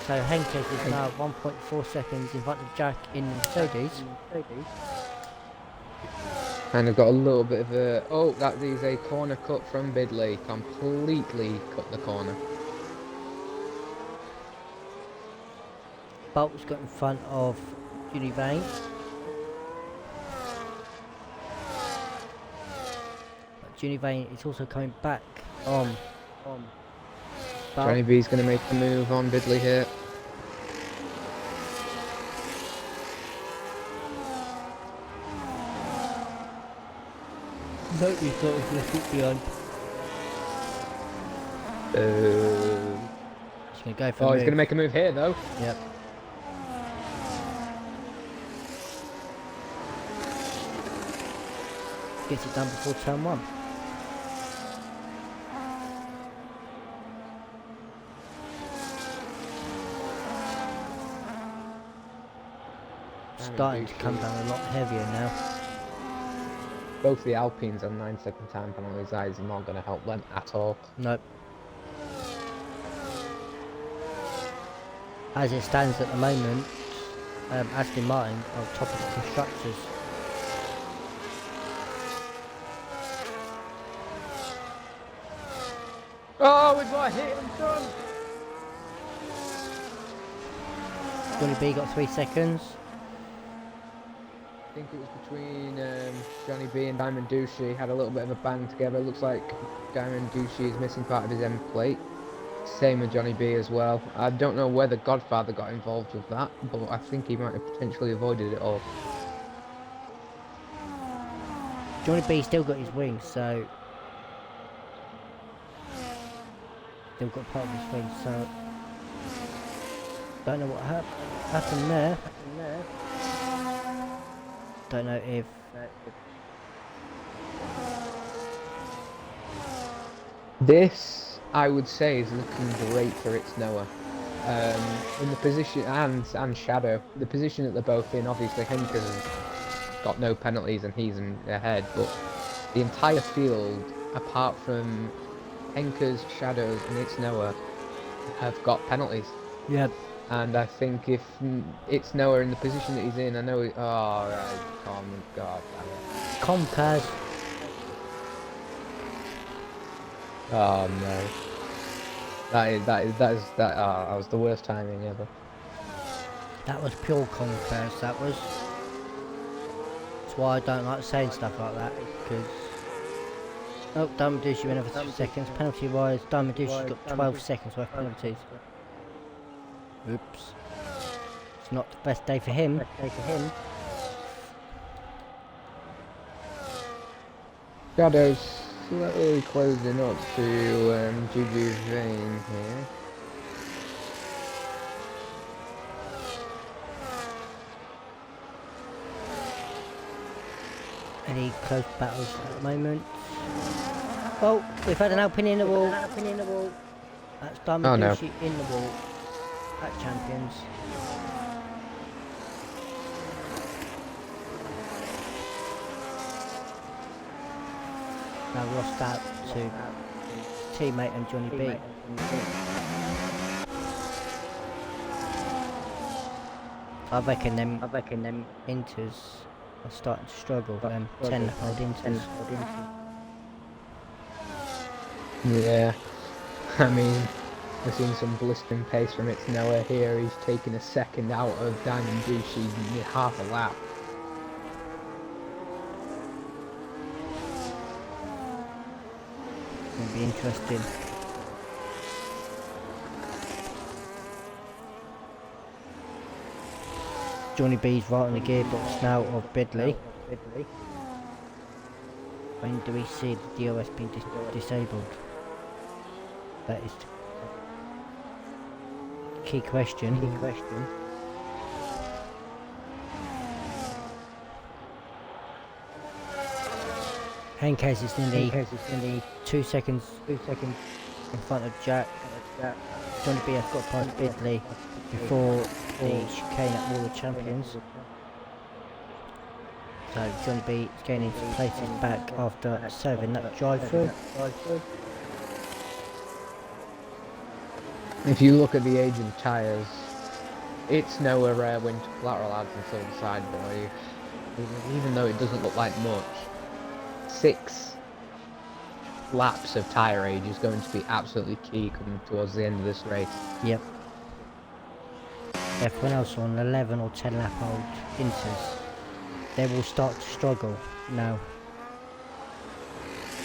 So Henkes is now 1.4 seconds in front of Jack in the Mercedes. And I've got a little bit of a... Oh, that is a corner cut from Bidley. Completely cut the corner. Bolt's got in front of Univane. But Univane is also coming back on Bolt. Johnny B's going to make the move on Bidley here. No, he's got his left foot behind. He's going to go for a move. He's going to make a move here though. Yep. Gets it done before turn 1. Starting to come down a lot heavier now. Both the Alpines and 9-second time penalties, that is not going to help them at all. Nope. As it stands at the moment, Aston Martin are top of the constructors. Oh, it's like hit and done. Johnny B got 3 seconds. I think it was between Johnny B and Diamond Douchey. Had a little bit of a bang together. Looks like Diamond Douchey is missing part of his end plate. Same with Johnny B as well. I don't know whether Godfather got involved with that, but I think he might have potentially avoided it all. Johnny B still got his wings, so still got part of his wings, so don't know what happened there. Don't know if This, I would say, is looking great for It's Noah. In the position, and Shadow, the position that they're both in, obviously Henker's got no penalties and he's in ahead, but the entire field, apart from Henker's, Shadow's and It's Noah, have got penalties. yeah. And I think if It's Noah in the position that he's in, I know. Oh, right, God damn it. Comcast. Oh no. That was the worst timing ever. That was pure Comcast. That was. That's why I don't like saying stuff like that, because. Oh, Diamond Douchey went over 3 seconds. Penalty wise, Diamond Douchey's got 12 seconds worth of penalties. Oops. It's not the best day for him. Shadow's slowly closing up to Juju's vein here. Any close battles at the moment? Oh, we've had an Alpine in the wall. That's Diamond Douchey in the wall. At champions. Now lost out to teammate and Johnny B. I reckon them inters are starting to struggle. 10 old inters. Yeah, I mean, we're seeing some blistering pace from It's Noah here. He's taking a second out of Diamond Douchey near half a lap. It's going to be interesting. Johnny B's right on the gearbox now of Bidley. When do we see the DOS being disabled? That is the key question. Hencase is nearly 2 seconds in front of Jack. Johnny B has got past Bidley before the chicane at Wall of Champions. So Johnny B is gaining some places back after serving that drive-through. If you look at the age of the tyres, It's Noah rare winter collateral adds until the side boy. Even though it doesn't look like much, 6 laps of tyre age is going to be absolutely key coming towards the end of this race. Yep. Everyone else on 11 or 10 lap old inters, they will start to struggle now.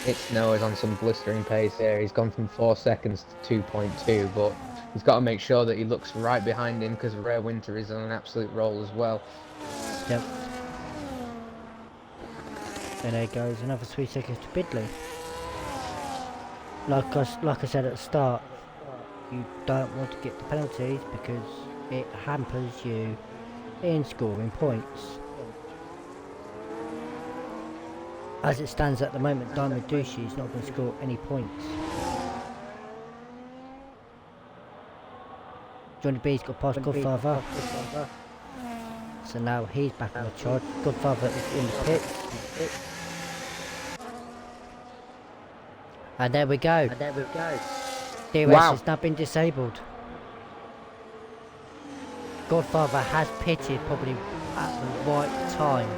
It's Noah's on some blistering pace here. He's gone from 4 seconds to 2.2, but he's got to make sure that he looks right behind him because Rare Winter is on an absolute roll as well. Yep. And there goes another 3 seconds to Bidley. Like I said at the start, you don't want to get the penalties because it hampers you in scoring points. As it stands at the moment, Diamond Douchey is not going to score any points. Johnny B's got past Godfather. So now he's back on the charge. Godfather is in the pits. And there we go. DRS has now been disabled. Godfather has pitted probably at the right time.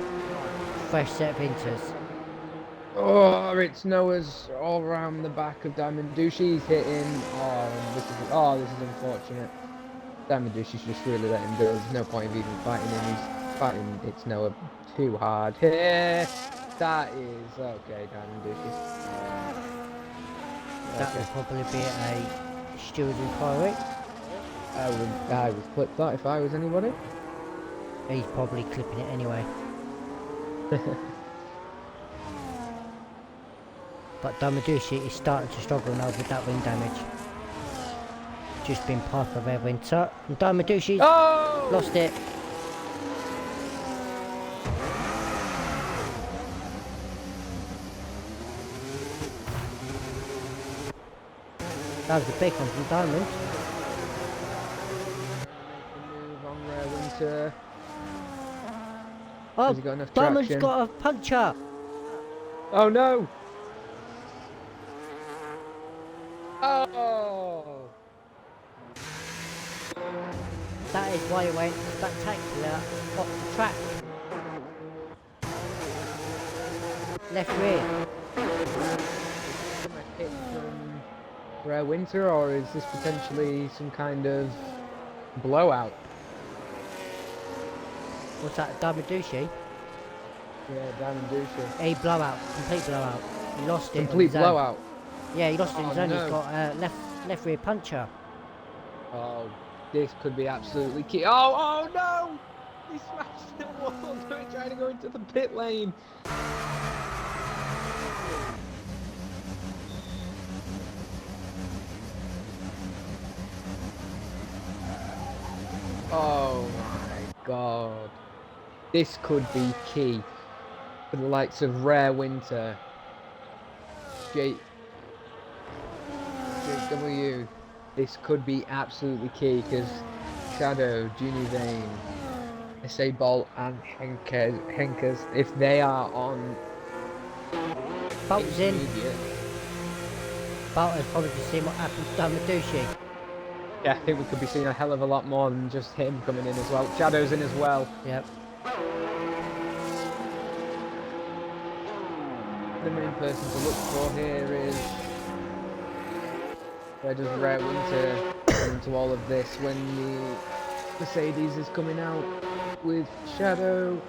Fresh set of inters. Oh, it's Noah's all around the back of Diamond Douche. He's hitting. This is unfortunate. Diamond Douche's just really let him go. There's no point of even fighting him. He's fighting. It's Noah too hard. Here, that is okay. Diamond Douche. That Okay. would probably be a steward inquiry. I would clip that if I was anybody. He's probably clipping it anyway. But Damadushi is starting to struggle now with that wing damage. Just been part of their winter. And Damadushi's lost it. That was a big one from Diamond. Move on there, Winter. Oh, Has he got enough Diamond's traction? got a puncture. Oh no! Oh! That is why it went spectacular off the track. Left rear. Gonna hit from Rare Winter, or is this potentially some kind of blowout? What's that, Damadushi? Yeah, Diamond Douche. A blowout, complete blowout. He lost it on Complete his own. blowout. Yeah, he lost it on his Oh, own. no. He's got a left rear puncture. Oh, this could be absolutely key. Oh no! He smashed the wall. They're trying to go into the pit lane. Oh my god. This could be key for the likes of Rare Winter, JW. This could be absolutely key because Shadow, Juni Vane, SA Bolt, and Henkers, if they are on Bolt's in. intermediate, Bolt has probably just seen what happened to Damadushi. yeah, I think we could be seeing a hell of a lot more than just him coming in as well. Shadow's in as well. Yep. The main person to look for here is where does Rare Winter come into all of this when the Mercedes is coming out with Shadow.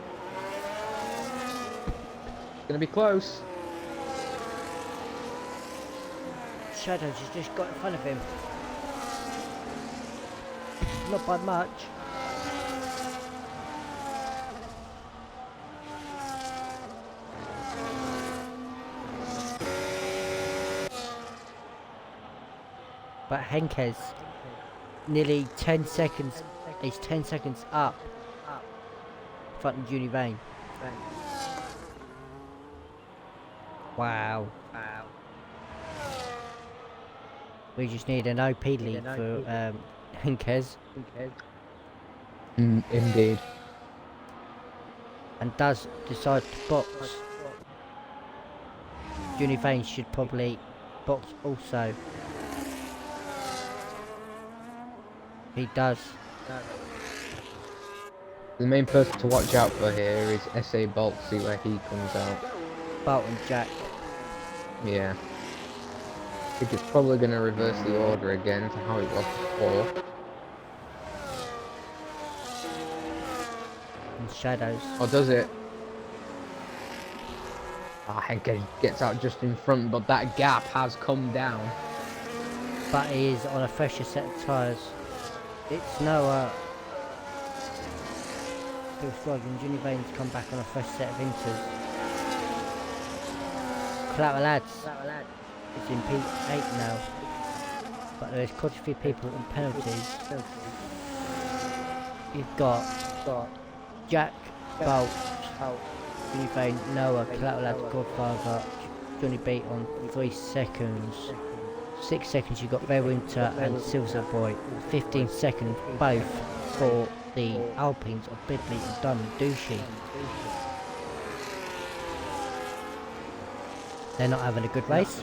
Gonna be close. Shadows has just got in front of him. Not by much. But Henkes, nearly 10 seconds, he's 10 seconds up front of Juni Vane. Wow. We just need an OP lead for Henkes. Indeed. And does decide to box. Juni Vane should probably box also. He does. The main person to watch out for here is SA Bolt, see where he comes out. Bolt and Jack. Yeah. I think it's probably going to reverse the order again to how it was before. And Shadows. Or does it? Henke gets out just in front, but that gap has come down. But he is on a fresher set of tyres. It's Noah who's struggling. Juni Vane's come back on a fresh set of inters. Collateral Lads is in P8 now. But there is quite a few people on penalties. You've got Jack, Bolt, Juni Vane, Noah, Collateral Lads, Godfather, Johnny Beat on 3 seconds. 6 seconds you've got Verwinter and Silver Boy. 15 seconds both for the Alpines of Bidley and Damadushi. They're not having a good race.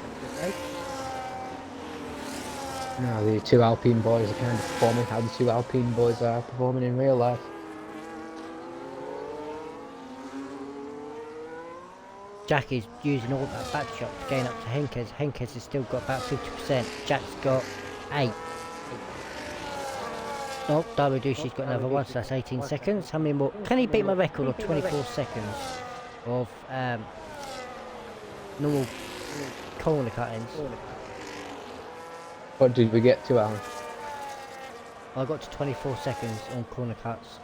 No, the two Alpine boys are kind of performing how the two Alpine boys are performing in real life. Jack is using all that back shot to gain up to Henkes. Henkes has still got about 50%. Jack's got 8. Oh, Darudushi's got another one, so that's 18 seconds. How many more? Can he beat my record of 24 seconds of normal corner cuttings? What did we get to, Alan? I got to 24 seconds on corner cuts.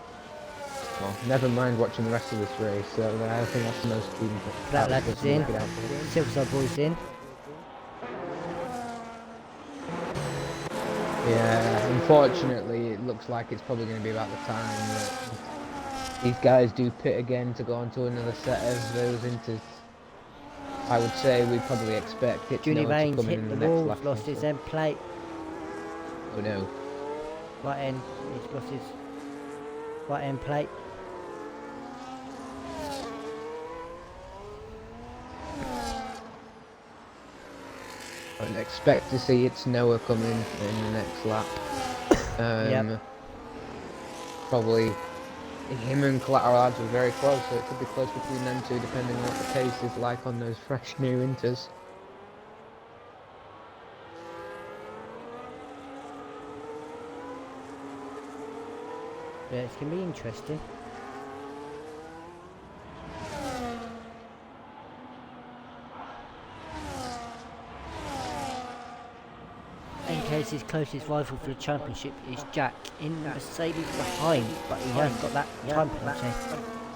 Well, never mind watching the rest of this race, so I think that's the most keen. That lad is in. Silverside boy's in. Yeah, unfortunately, it looks like it's probably going to be about the time that these guys do pit again to go on to another set of those inters. I would say we probably expect it Junie to Vane's come in hit the the next wall, lap. lost his end plate. Oh no. Right end, he's lost his right end plate. I would expect to see it's Noah coming in the next lap. Yep. Probably him and Collateral Ads were very close, so it could be close between them two depending on what the pace is like on those fresh new inters. Yeah, it's going to be interesting. Casey's closest rival for the championship is Jack in Mercedes behind, but he has got that time penalty.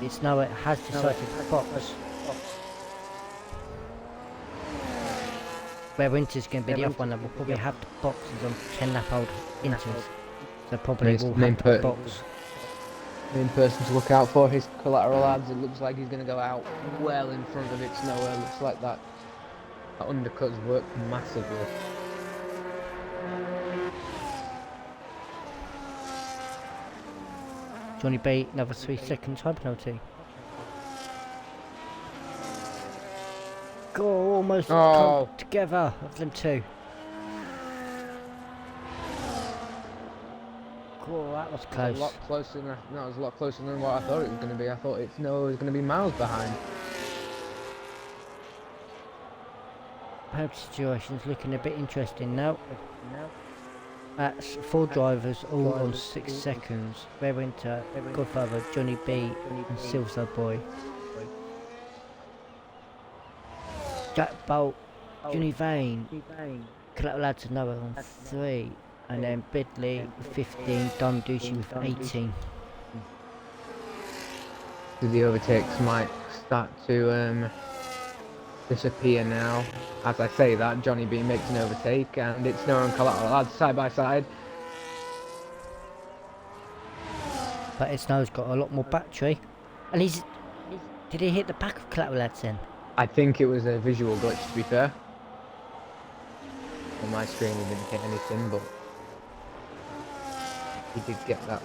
It's Noah has decided to box. Where Winter's going to be the other one that will probably have the boxes on 10 lap old Inters. So probably will have the box. Main person to look out for his Collateral Ads. It looks like he's going to go out well in front of It's Noah. Looks like that undercut's worked massively. Johnny B, another 3-second time penalty. Go, almost come together of them two. Oh, that was close. A lot closer than that was a lot closer than what I thought it was going to be. I thought It's Noah was going to be miles behind. Penalty situation's looking a bit interesting now. That's 4 drivers all on 6 seconds. Red Winter, Godfather, Johnny B and Silverside Boy. Jack Bolt, Johnny Vane, Collateral Lads and Noah on 3. And then Bidley with 15, Dom Ducey with 18. The overtakes might start to disappear now. As I say that, Johnny B makes an overtake, and It's Noah and Collateral Lads side by side. But It's Noah's got a lot more battery. And did he hit the back of Collateral Lads then? I think it was a visual glitch, to be fair. On my screen he didn't hit anything, but he did get that,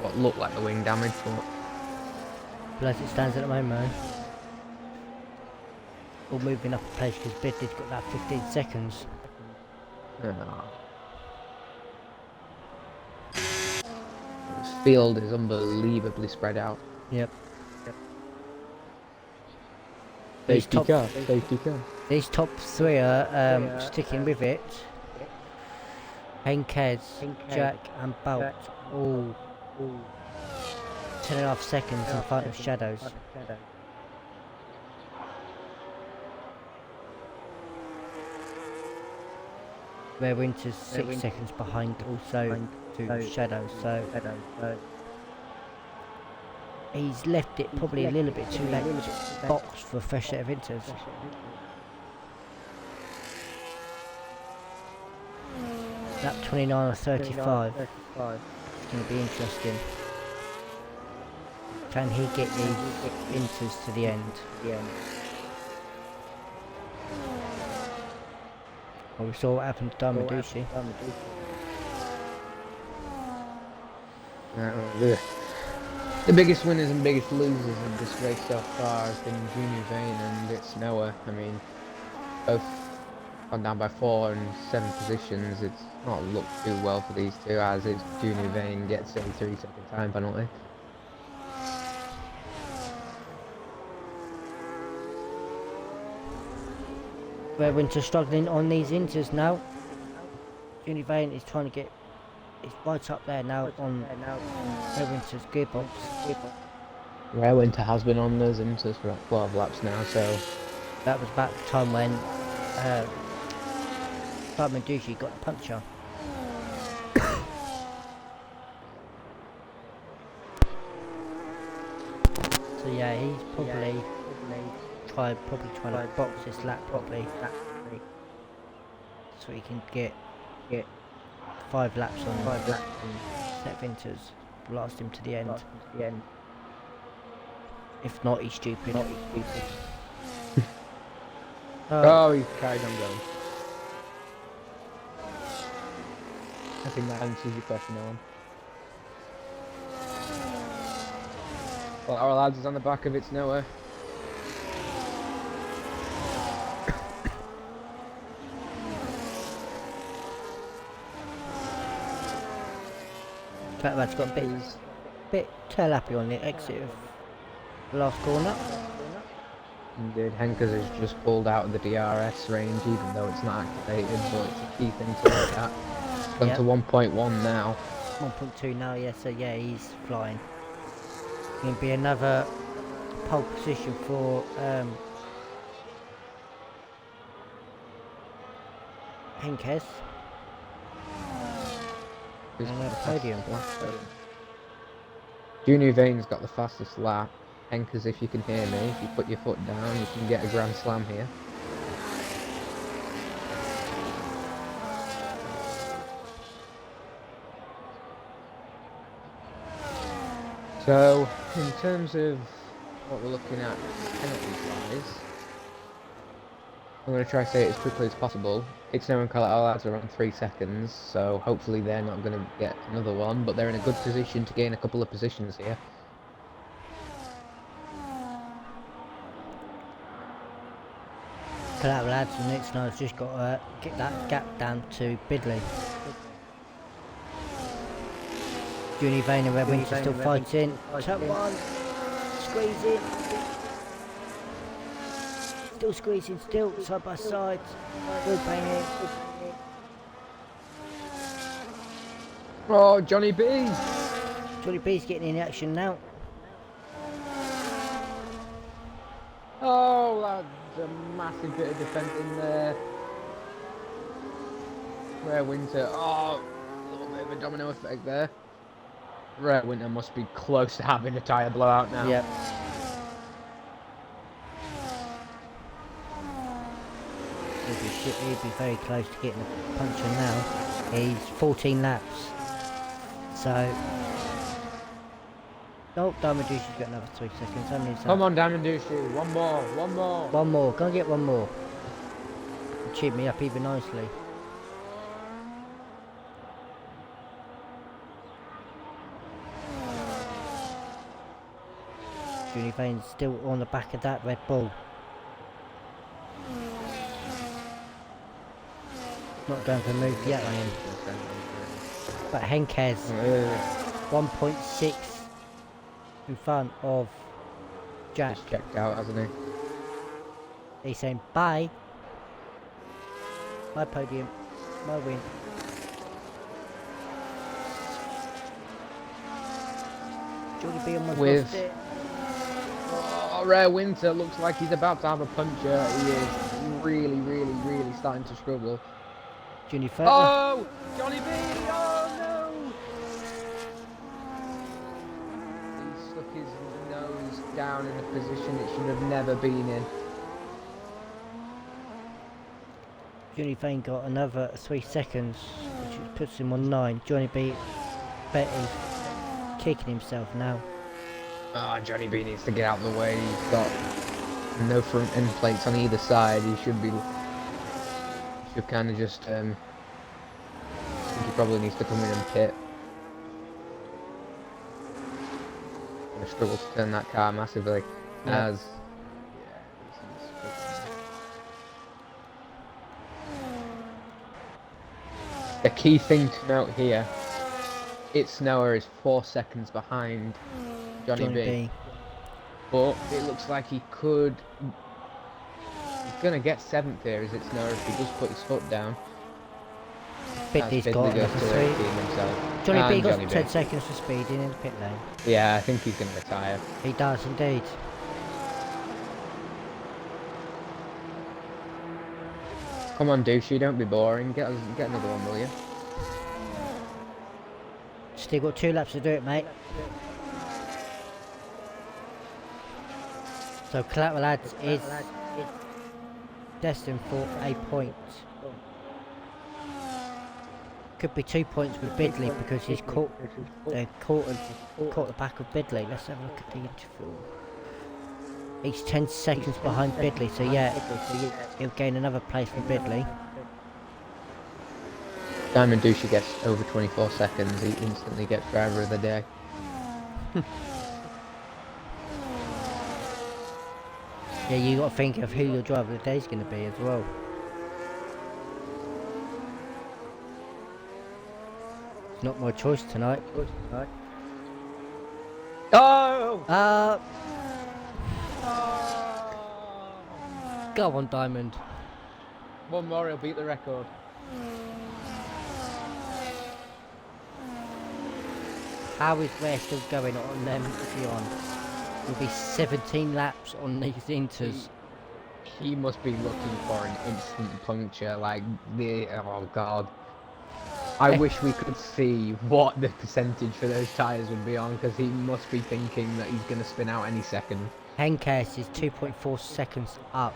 what looked like the wing damage, but As it stands at the moment, all moving up a place because Bidley's got that 15 seconds. This field is unbelievably spread out. Yep. Safety car. These top 3 are sticking with it. Henkes, Jack and Bolt all 10.5 seconds in front of Shadows. Where Winter's 6 seconds behind also to Shadows, so he's left it probably a little bit too late to box for a fresh set of Inters. Lap 29 or 35. It's going to be interesting. Can he get these Inters to the end? Well, we saw what happened to Damadushi. The biggest winners and biggest losers in this race so far has been Junior Vane and It's Noah. I mean, both gone down by 4 and 7 positions. It's not looked too well for these two, as it's Junior Vane gets a 3-second time penalty. Red Winter struggling on these inters now. Johnny Vane is trying to get, it's right up there now on Red Winter's gearbox. Rare Winter has been on those inters for 12 laps now, so That was about the time when Simon Ducey got the puncture. So yeah, he's probably trying to box this lap properly, so he can get 5 laps on Set Vinters, last him to the end. If not, he's stupid. oh, he's carried on going. I think that answers your question, Owen. Well, our lads is on the back of it's nowhere. Track lad's got a bit tail happy on the exit of the last corner. Indeed, Henkers has just pulled out of the DRS range, even though it's not activated, but it's a key thing to look at. Gone to 1.1 now. 1.2 now, yeah, so yeah, he's flying. Going to be another pole position for Henkes. And a podium. Junior Vane's got the fastest lap. Henkers, if you can hear me, if you put your foot down, you can get a Grand Slam here. So, in terms of what we're looking at penalties-wise, I'm going to try to say it as quickly as possible. It's no one our lads are on 3 seconds, so hopefully they're not going to get another one, but they're in a good position to gain a couple of positions here. Collateral lads and Nick's now has just got to get that gap down to Bidley. Juni Vane and Red Winter still fighting. Top one, squeezing. Still squeezing, still side by side. Still banging. Oh, Johnny B! Johnny B's getting in action now. Oh, that's a massive bit of defending there. Rare Winter. Oh, a little bit of a domino effect there. Rare Winter must be close to having a tyre blowout now. Yep. He'd be very close to getting a puncture now. He's 14 laps. So. Oh, Diamond Douche's got another 3 seconds. Come on, Diamond Douche. One more. One more. Go and get one more. Cheat me up even nicely. Juni Vane's still on the back of that Red Bull. Not going for a move yet on him. But Henkes 1.6 in front of Jack. He's checked out, hasn't he? He's saying bye. My podium. My win. Jordy B almost lost it. Oh, Rare Winter looks like he's about to have a puncture. He is really starting to struggle. Juni Vane. Oh! Johnny B! Oh no! He stuck his nose down in a position it should have never been in. Juni Vane got another 3 seconds, which puts him on 9. Johnny B Betty kicking himself now. Oh, Johnny B needs to get out of the way. He's got no front end plates on either side. He should kind of just I think he probably needs to come in and pit. Gonna struggle to turn that car massively. Yeah. The key thing to note here, It's Snower is 4 seconds behind Johnny B. But it looks like he could gonna get 7th here as it's now if he does put his foot down. Bidley's Bidley got goes another to 3. 18 himself. Johnny B And got Johnny B. 10 seconds for speeding in the pit lane. Yeah, I think he's gonna retire. He does indeed. Come on, douchey, don't be boring. Get another one, will you? Still got 2 laps to do it, mate. So Collateral Lads is destined for a point. Could be 2 points with Bidley because he's caught the back of Bidley. Let's have a look at the interval. He's 10 seconds behind Bidley, so yeah, he'll gain another place from Bidley. Diamond Douchey gets over 24 seconds, he instantly gets driver of the day. Yeah, you got to think of who your driver of the day is going to be as well. It's not my choice tonight. Oh! Go on, Diamond. One more, he'll beat the record. How is Ware still going on them? Will be 17 laps on these inters. He must be looking for an instant puncture, like oh god. I wish we could see what the percentage for those tyres would be on, because he must be thinking that he's going to spin out any second. Henkes is 2.4 seconds up.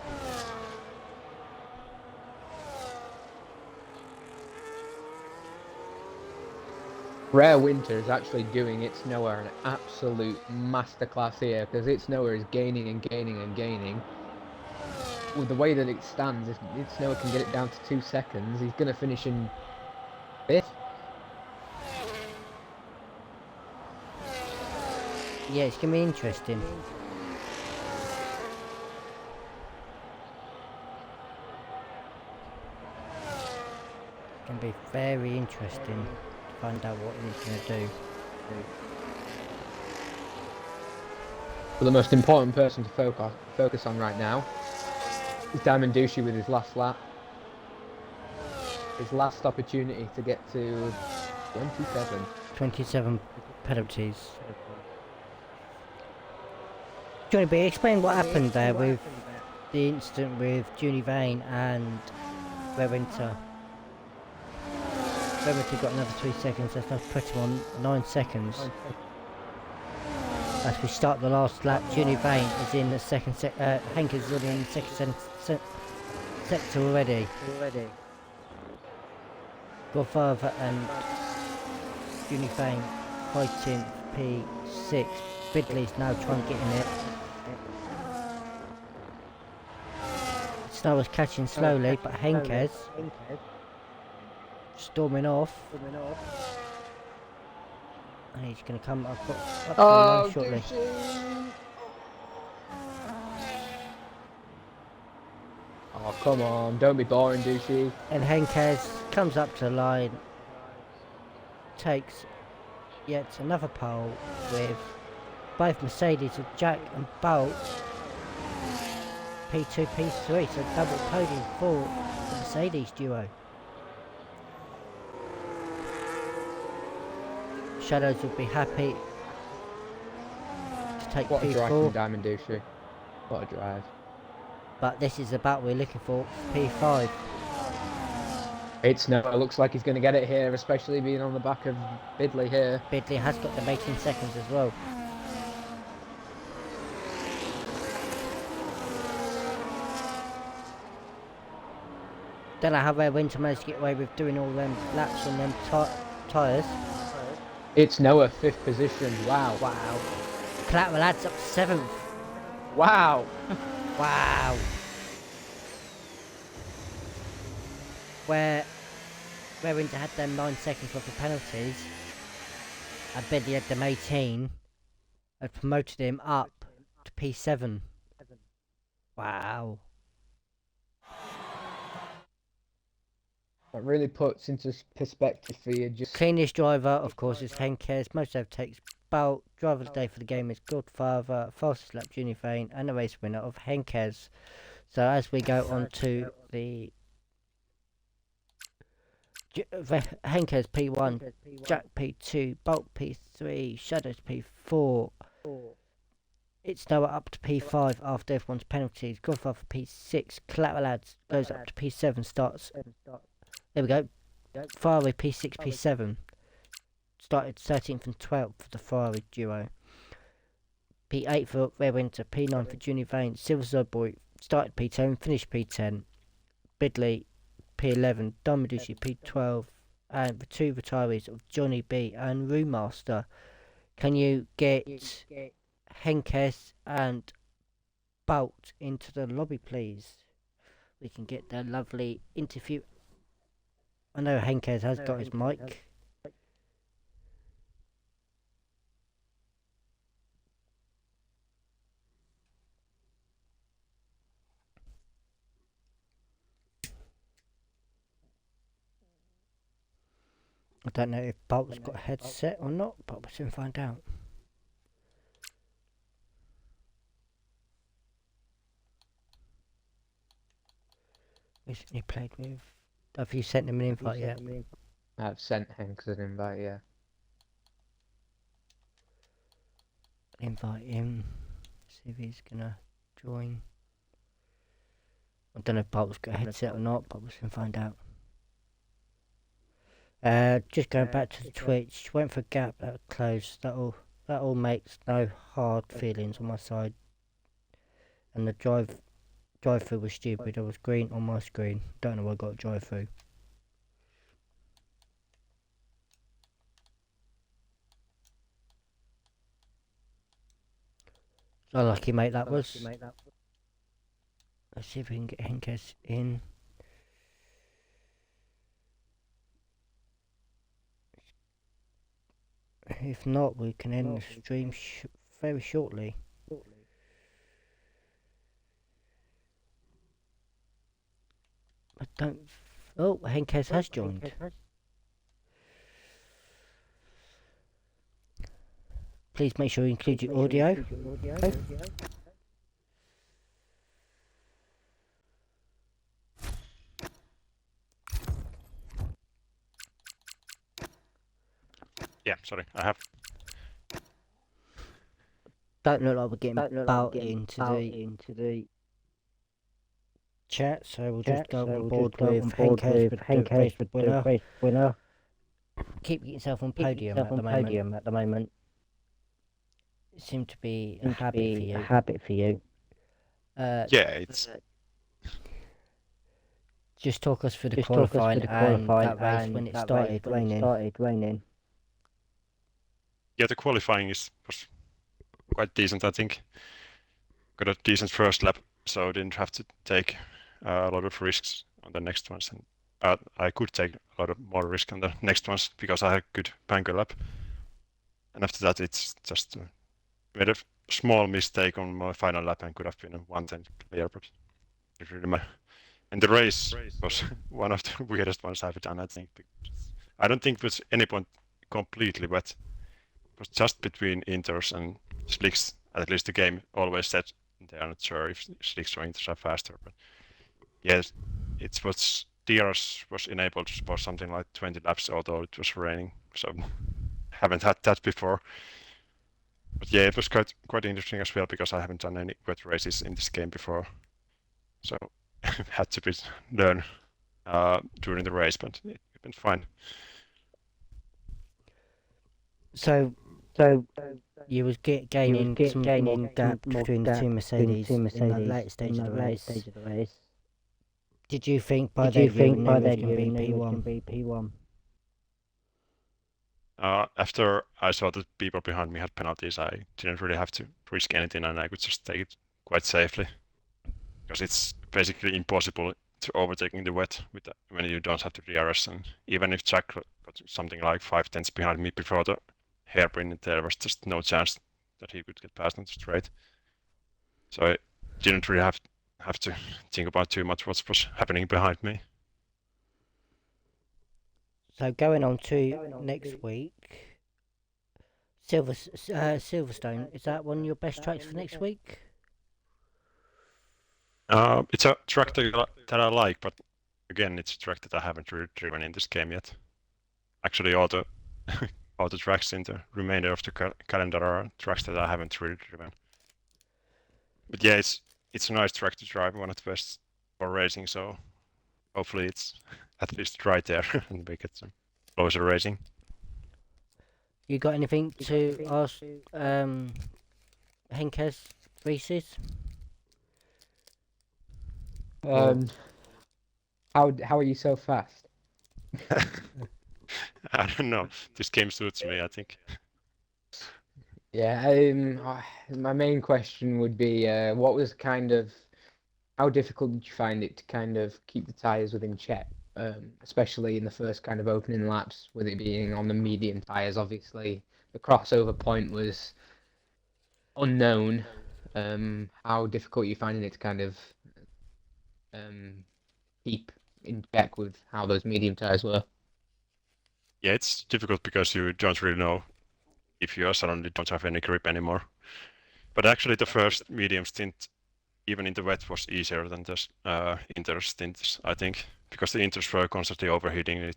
Rare Winter is actually doing It's Nowhere an absolute masterclass here, because It's Nowhere is gaining and gaining and gaining. With the way that it stands, if It's Nowhere can get it down to 2 seconds, he's going to finish in 5th. Yeah, it's going to be interesting. It's going to be very interesting to find out what he's going to do. But the most important person to focus on right now is Diamond Douchey with his last lap. His last opportunity to get to 27. 27 penalties. Johnny B, explain what happened there with the incident with Junie Vane and Rewinter. Rewinter got another 3 seconds, that's now put him on 9 seconds. As we start the last lap, Junie Vane is in the second Henk is already in the second sector already. Godfather and Junie Vane fighting P6. Bidley's now trying to get in it. Snow is catching slowly, but Henkes storming off. And he's going to come up to the line shortly. Oh, come on, don't be boring, Douchey. And Henkes comes up to the line, takes yet another pole with both Mercedes with Jack and Bolt. P2, P3, so double podium for the Mercedes duo. Shadows will be happy to take What a drive from P4, Diamond Douchey. What a drive. but this is the battle we're looking for, P5. It's no, it looks like he's going to get it here, especially being on the back of Bidley here. Bidley has got them 18 seconds as well. Don't know how Rare Winter managed to get away with doing all them laps on them tyres. It's Noah, 5th position. Wow. Wow. Collateral adds up to 7th. Wow. Wow. Where Winter had them 9 seconds worth of penalties, and Bidley had them 18, had promoted him up to P7. Wow. That really puts into perspective for you. Just Cleanest driver, of course, is Henkes. Most overtakes Bolt. Driver of the day for the game is Godfather. Fastest lap, Junie Vane. And the race winner of Henkes. So as we go on to the Henkers P1, Jack P2, Bolt P3, Shadows P4. It's now up to P5 after everyone's penalties. Godfather P6, Collateral Lads goes up to P7, starts. There we go. Ferrari P6, P7. Started 13th and 12th for the Ferrari duo. P8 for Red Winter, P9 for Junior Vane, Silver Zodboy started P10, finished P10. Bidley P11, Don Meducci P12, and the two retirees of Johnny B and Roommaster. Can you get Henkes and Bolt into the lobby, please? We can get their lovely interview. I know Henkes has got his mic. I don't know if Bolt's got a headset or not, but we'll soon find out. Recently played with. Have you sent him an invite yet? I've sent Hanks an invite, yeah. Invite him. See if he's gonna join. I don't know if Bolt's got a headset or not, but we'll soon find out. Just going back to the Twitch, went for a gap that was closed. That all makes no hard feelings on my side. And the drive through was stupid. I was green on my screen. Don't know why I got a drive through. So lucky mate that was. Let's see if we can get Henkes in. If not, we can end the stream very shortly. I don't. Oh, Henkes has joined. Please make sure you include your audio. Yeah, sorry, I have. Don't look like we're getting Bout into the chat, so we'll just go on board with Henkes with the winner. Keep yourself on podium at the moment. It seemed to be a habit for you. Yeah, it's Just talk us through the qualifying and that race when it started raining. yeah. The qualifying was quite decent, I think. Got a decent first lap, so didn't have to take a lot of risks on the next ones, and I could take a lot of more risk on the next ones because I had a good banker lap. And after that, it's just made a small mistake on my final lap and could have been a 110 clear. But it really matter. And the race was one of the weirdest ones I've done, I think. I don't think it was any point completely wet. It was just between inters and slicks. At least the game always said they are not sure if slicks or inters are faster. But yes, it was DRS was enabled for something like 20 laps, although it was raining. So haven't had that before. But yeah, it was quite interesting as well because I haven't done any wet races in this game before. So had to learn during the race, but it went fine. So you was gaining some more gap between the two Mercedes in that late stage of the race. Did you think by then you knew it was going to be P1? After I saw that people behind me had penalties, I didn't really have to risk anything, and I could just take it quite safely. Because it's basically impossible to overtake in the wet when you don't have the DRS, and even if Jack got something like 5/10 behind me before the hairpin, there was just no chance that he could get past on the straight. So I didn't really have to think about too much what was happening behind me. So going on to next week, Silverstone, is that one of your best tracks for next week? It's a track that I like, but again, it's a track that I haven't really driven in this game yet. Actually, all the all the tracks in the remainder of the calendar are tracks that I haven't really driven. But yeah, it's a nice track to drive, one of the best for racing. So hopefully it's at least right there and we get some closer racing. You got anything to ask Henkes Reese's? Um, how are you so fast? I don't know. This game suits me, I think. Yeah, my main question would be, what was how difficult did you find it to kind of keep the tyres within check, especially in the first kind of opening laps, with it being on the medium tyres? Obviously, the crossover point was unknown. How difficult are you finding it to kind of keep in check with how those medium tyres were? Yeah, it's difficult because you don't really know if you suddenly don't have any grip anymore. But actually, the first medium stint, even in the wet, was easier than the inter stints, I think, because the inters were constantly overheating.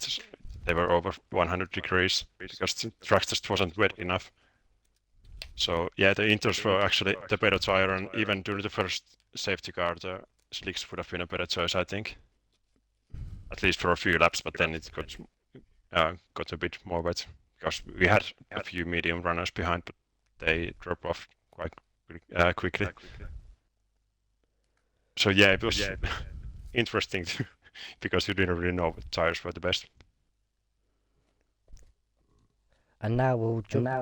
They were over 100 degrees because the track just wasn't wet enough. So yeah, the inters were actually the better tire, and even during the first safety car, the slicks would have been a better choice, I think. At least for a few laps, but then it got a bit more wet because we had a few medium runners behind, but they drop off quite quickly. So yeah, it was interesting because you didn't really know what tires were the best. And now we'll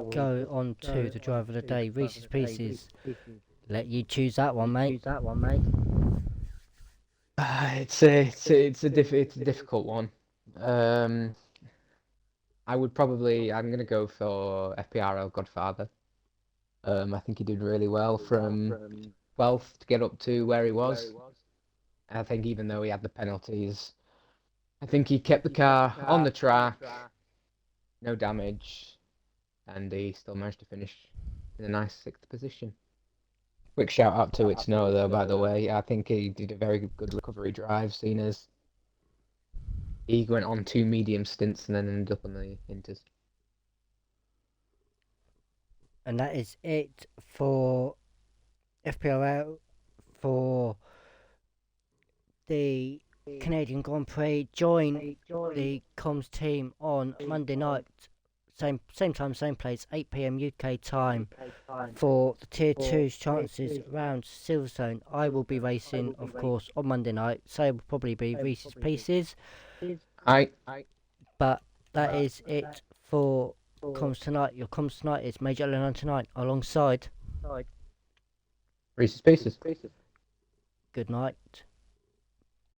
go on to the driver of the day, Reese's Pieces. Let you choose that one, mate. It's a difficult one. I'm gonna go for FPRL Godfather. I think he did really well from 12th to get up to where he was. I think even though he had the penalties, I think he kept the car on the track, no damage, and he still managed to finish in a nice 6th position. Quick shout out to It Snow though, by the way. I think he did a very good recovery drive, seeing as he went on 2 medium stints and then ended up on the Inters. And that is it for FPRL for the Canadian Grand Prix. Join the comms team on Monday night, same time, same place, 8 p.m. UK time, for the Tier 2's chances around Silverstone. I will be racing, of course, on Monday night, so it will probably be Reese's Pieces. But that is it for comms tonight. Your comms tonight is Major Allen 99 alongside Reese's Pieces. Good night.